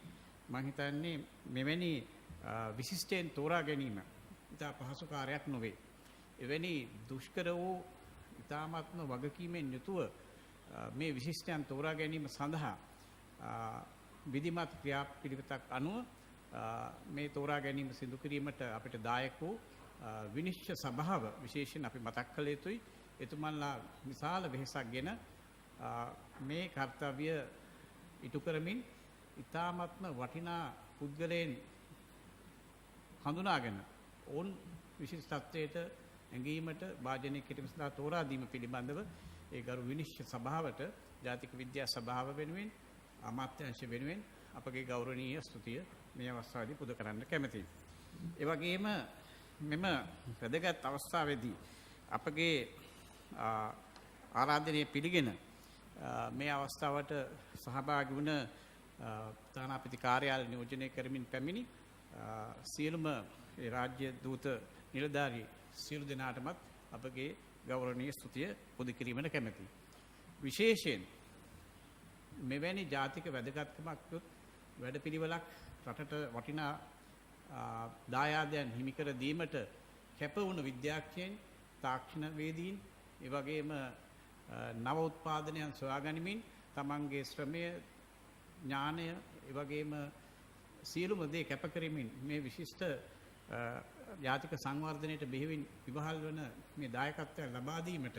මම හිතන්නේ මෙවැනි විශිෂ්ටයෙන් තෝරා ගැනීම ඉතා පහසු කාර්යයක් නොවේ. එවැනි දුෂ්කර වූ ඉතාමත්ම වගකීමෙන් යුතුව මේ විශිෂ්ටයන් තෝරා ගැනීම සඳහා විධිමත් ක්‍රියාපිළිවෙතක් අනුව මේ තෝරා ගැනීම සිදු කිරීමට අපිට දායක වූ විනිශ්චය සභාව විශේෂයෙන් අපි මතක් කළ යුතුයි. එතුමන්ලා විශාල වෙහෙසක්ගෙන මේ කර්තව්‍ය ඉටු කරමින් ඉතාමත්ම වටිනා පුද්ගලයන් හඳුනාගෙන ඔවුන් විශිෂ්ටත්වයට ඇඟීමට භාජනය කිරීම සඳහා තෝරා දීම පිළිබඳව ඒ ගරු විනිශ්චය සභාවට ජාතික විද්‍යා සභාව වෙනුවෙන් අමාත්‍යාංශ වෙනුවෙන් අපගේ ගෞරවනීය ස්තුතිය මේ අවස්ථාවේදී පුද කරන්න කැමැතියි. ඒ වගේම මෙම වැදගත් අවස්ථාවේදී අපගේ ආරාධනය පිළිගෙන මේ අවස්ථාවට සහභාගී වුණ තානාපති කාර්යාලය නියෝජනය කරමින් පැමිණි සියලුම රාජ්‍ය දූත නිලධාරී සියලු දෙනාටමත් අපගේ ගෞරවනීය ස්තුතිය පුද කිරීමට කැමැතියි. විශේෂයෙන් මෙවැනි ජාතික වැදගත්කමක් යුත් වැඩපිළිවෙලක් රටට වටිනා දායාදයන් හිමිකර දීමට කැප වුණු විද්‍යාඥයන්, තාක්ෂණවේදීන්, ඒ වගේම නව උත්පාදනයන් සොයාගනිමින් තමන්ගේ ශ්‍රමය, ඥානය, ඒ වගේම සියලුම දේ කැප කරමින් මේ විශිෂ්ට ජාතික සංවර්ධනයට බෙහෙවින් විවහල් වන මේ දායකත්වය ලබා දීමට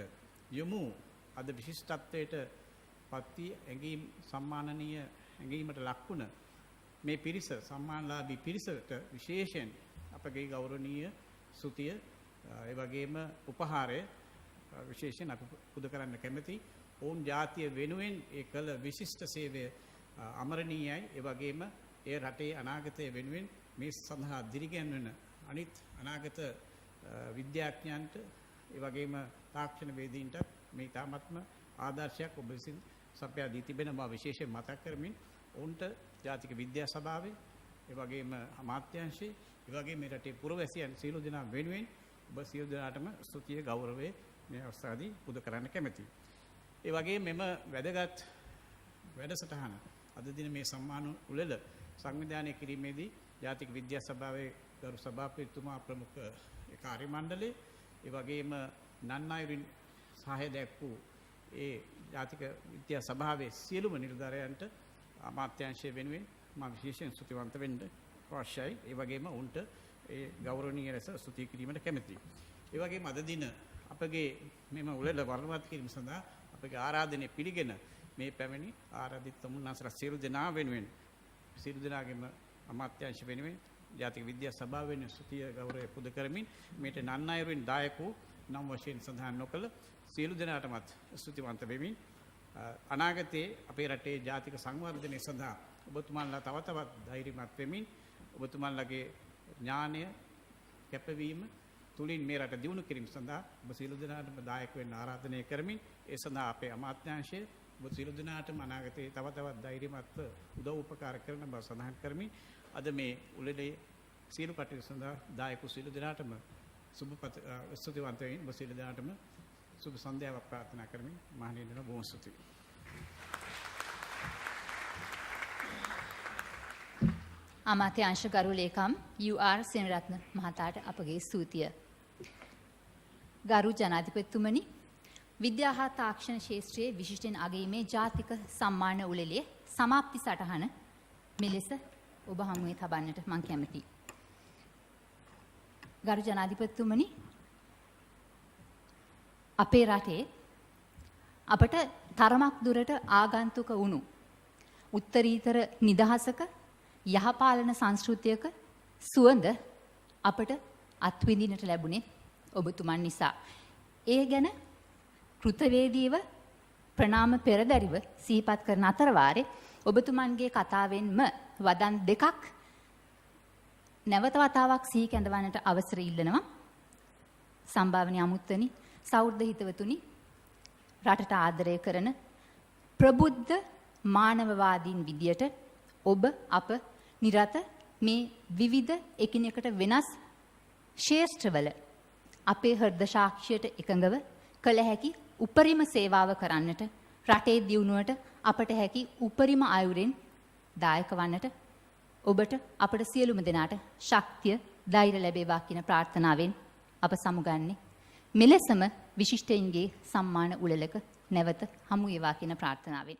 යොමු අද විශිෂ්ටත්වයට පත්වී ඇඟීම් සම්මානනීය ඇඟීමට ලක්වුණ මේ පිරිස, සම්මානලාභී පිරිසට විශේෂයෙන් අපගේ ගෞරවනීය ස්තුතිය, ඒ වගේම උපහාරය විශේෂයෙන් අපි පුද කරන්න කැමැති. ඔවුන් ජාතිය වෙනුවෙන් ඒ කළ විශිෂ්ට සේවය අමරණීයයි. ඒ වගේම ඒ රටේ අනාගතය වෙනුවෙන් මේ සඳහා දිරිගැන්වෙන අනිත් අනාගත විද්‍යාඥයන්ට, ඒ වගේම තාක්ෂණ වේදීන්ට මේ තාමත්ම ආදර්ශයක් ඔබ විසින් සපයා දී තිබෙන බව විශේෂයෙන් මතක් කරමින් ඔවුන්ට ජාතික විද්‍යා සභාවේ, ඒ වගේම අමාත්‍යාංශයේ, ඒ වගේම මේ රටේ පුරවැසියන් සියලු දෙනා වෙනුවෙන් ඔබ සියලු දෙනාටම ස්තුතිය, ගෞරවය මේ අවස්ථාවේදී පුද කරන්න කැමැතියි. ඒ වගේම මෙම වැදගත් වැඩසටහන අද දින මේ සම්මාන උළෙල සංවිධානය කිරීමේදී ජාතික විද්‍යා සභාවේ ගරු සභාපතිතුමා ප්‍රමුඛ කාර්ය මණ්ඩලය, ඒ වගේම නන්නායුරින් සහාය දැක්වූ ඒ ජාතික විද්‍යා සභාවේ සියලුම නිලධාරීන්ට අමාත්‍යාංශය වෙනුවෙන් මම විශේෂයෙන් ස්තුතිවන්ත වෙන්න අවශ්‍යයි. ඒ වගේම උන්ට ඒ ගෞරවනීය ලෙස ස්තුති කිරීමට කැමැතියි. ඒ වගේම අද දින අපගේ මෙම උළෙල වර්ණවත් කිරීම සඳහා අපගේ ආරාධනය පිළිගෙන මේ පැමිණි ආරාධිත තමුන්නාසලා සියලු දෙනා වෙනුවෙන්, සියලු දෙනාගේම අමාත්‍යාංශ වෙනුවෙන්, ජාතික විද්‍යා සභාව වෙනුවෙන් ස්තුතිය, ගෞරවය පුද කරමින් මේට නන්නායුරින් දායක වූ නම් වශයෙන් සඳහන් නොකළ සියලු දෙනාටමත් ස්තුතිවන්ත වෙමින් අනාගතයේ අපේ රටේ ජාතික සංවර්ධනය සඳහා ඔබතුමාලා තව තවත් ධෛර්යමත් වෙමින් ඔබතුමාලාගේ ඥානය කැපවීම තුලින් මේ රට දියුණු කිරීම සඳහා ඔබ සියලු දෙනාටම දායක වෙන්න ආරාධනය කරමින් ඒ සඳහා අපේ අමාත්‍යාංශය ඔබ සියලු දෙනාටම අනාගතයේ තව තවත් ධෛර්යමත්ව උදව් උපකාර කරන බව සඳහන් කරමින් අද මේ උළෙලේ සියලු කටයුතු සඳහා දායක සියලු දෙනාටම ස්තුතිවන්ත වෙමින් ඔබ සියලු දෙනාටම සුබ සන්ධ්‍යාවක් ප්‍රාර්ථනා කරමින් මහණෙනියන් බොහොම ස්තුතියි. අමාත්‍යාංශ ගරු ලේකම් UR සෙනරත්න මහතාට අපගේ ස්තුතිය. ගරු ජනාධිපතිතුමනි, විද්‍යා හා තාක්ෂණ ක්ෂේත්‍රයේ විශිෂ්ටයෙන් අගීමේ ජාතික සම්මාන උළෙලේ සමාප්ති සටහන මෙලෙස ඔබ හමුවේ තබන්නට මම කැමැතියි. ගරු ජනාධිපතිතුමනි, අපේ රටේ අපට තරමක් දුරට ආගන්තුක වුණු උත්තරීතර නිදහසක යහපාලන සංස්කෘතියක සුවඳ අපට අත්විඳින්නට ලැබුණේ ඔබතුමන් නිසා. ඒ ගැන කෘතවේදීව ප්‍රණාම පෙරදරිව සිහිපත් කරන අතර වාරේ ඔබතුමන්ගේ කතාවෙන්ම වදන් දෙකක් නැවත වතාවක් සිහි කැඳවන්නට අවසර ඉල්ලනවා. සම්භාවනීය අමුත්තනි, සෞර්ධ හිතවතුනි, රටට ආදරය කරන ප්‍රබුද්ධ මානවවාදීන් විදියට ඔබ අප නිරත මේ විවිධ එකිනෙකට වෙනස් ශේෂ්ත්‍රවල අපේ හෘද සාක්ෂියට එකඟව කළ හැකි උපරිම සේවාව කරන්නට, රටේ දියුණුවට අපට හැකි උපරිම අයුරෙන් දායක වන්නට ඔබට අපට සියලුම දෙනාට ශක්තිය, ධෛර්ය ලැබේවා කියන ප්‍රාර්ථනාවෙන් අප සමුගන්නේ. මෙලෙසම විශිෂ්ටයින්ගේ සම්මාන උළෙලක නැවත හමු වේවා කියන ප්‍රාර්ථනාවෙන්.